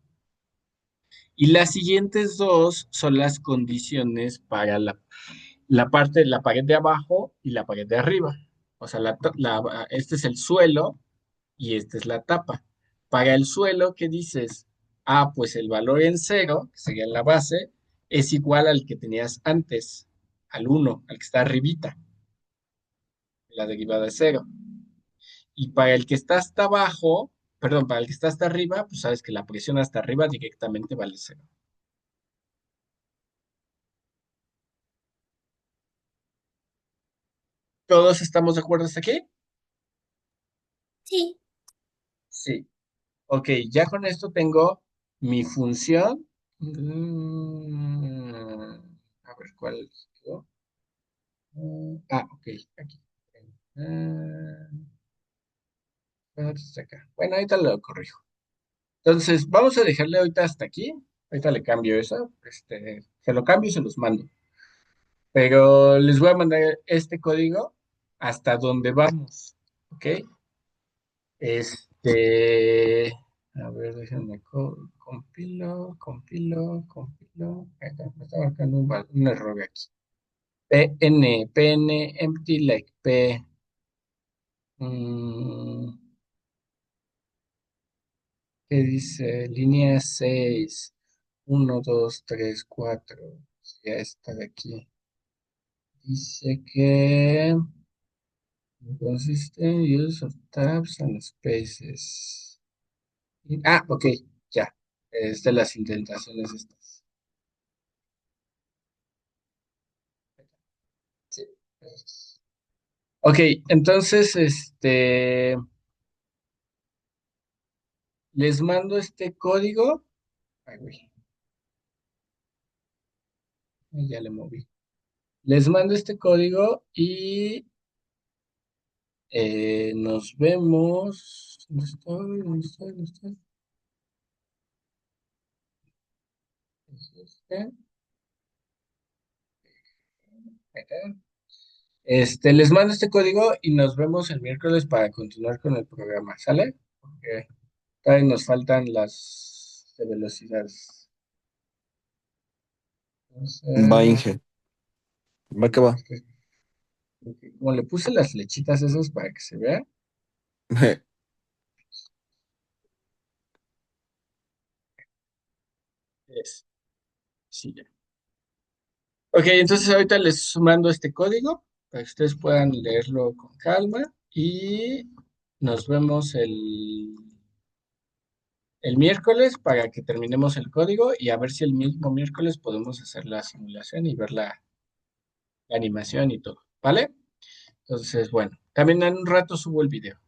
Y las siguientes dos son las condiciones para la parte de la pared de abajo y la pared de arriba. O sea, este es el suelo y esta es la tapa. Para el suelo, ¿qué dices? Ah, pues el valor en cero, que sería la base, es igual al que tenías antes, al uno, al que está arribita, la derivada de cero. Y para el que está hasta abajo, perdón, para el que está hasta arriba, pues sabes que la presión hasta arriba directamente vale cero. ¿Todos estamos de acuerdo hasta aquí? Sí. Sí. Ok, ya con esto tengo mi función. A ver, ¿cuál quedó? Ok, aquí. Hasta acá. Bueno, ahorita lo corrijo. Entonces, vamos a dejarle ahorita hasta aquí. Ahorita le cambio eso. Se lo cambio y se los mando. Pero les voy a mandar este código hasta donde vamos. ¿Ok? A ver, déjenme compilo. Ahí está, me está marcando un error aquí. PN, empty like P. mm, ¿Qué dice? Línea 6. 1, 2, 3, 4. Ya está de aquí. Dice que consistent use of tabs and spaces. Ok, ya. Las indentaciones estas. Sí. Ok, entonces, les mando este código. Ay, güey, ya le moví. Les mando este código y nos vemos. ¿Dónde estoy? ¿Dónde estoy? ¿Dónde estoy? ¿Es este? Acá. Les mando este código y nos vemos el miércoles para continuar con el programa, ¿sale? Porque todavía nos faltan las de velocidades. Va, Entonces, Inge. Va que va. como le puse las flechitas esas para que se vea, es, sí, ya. Ok, entonces ahorita les mando este código para que ustedes puedan leerlo con calma y nos vemos el miércoles para que terminemos el código y a ver si el mismo miércoles podemos hacer la simulación y ver la animación y todo, ¿vale? Entonces, bueno, también en un rato subo el video.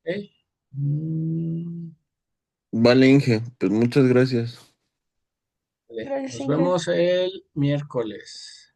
¿Ok? Mm, Vale, Inge. Pues muchas gracias. vale, Gracias, nos Inge. vemos el miércoles.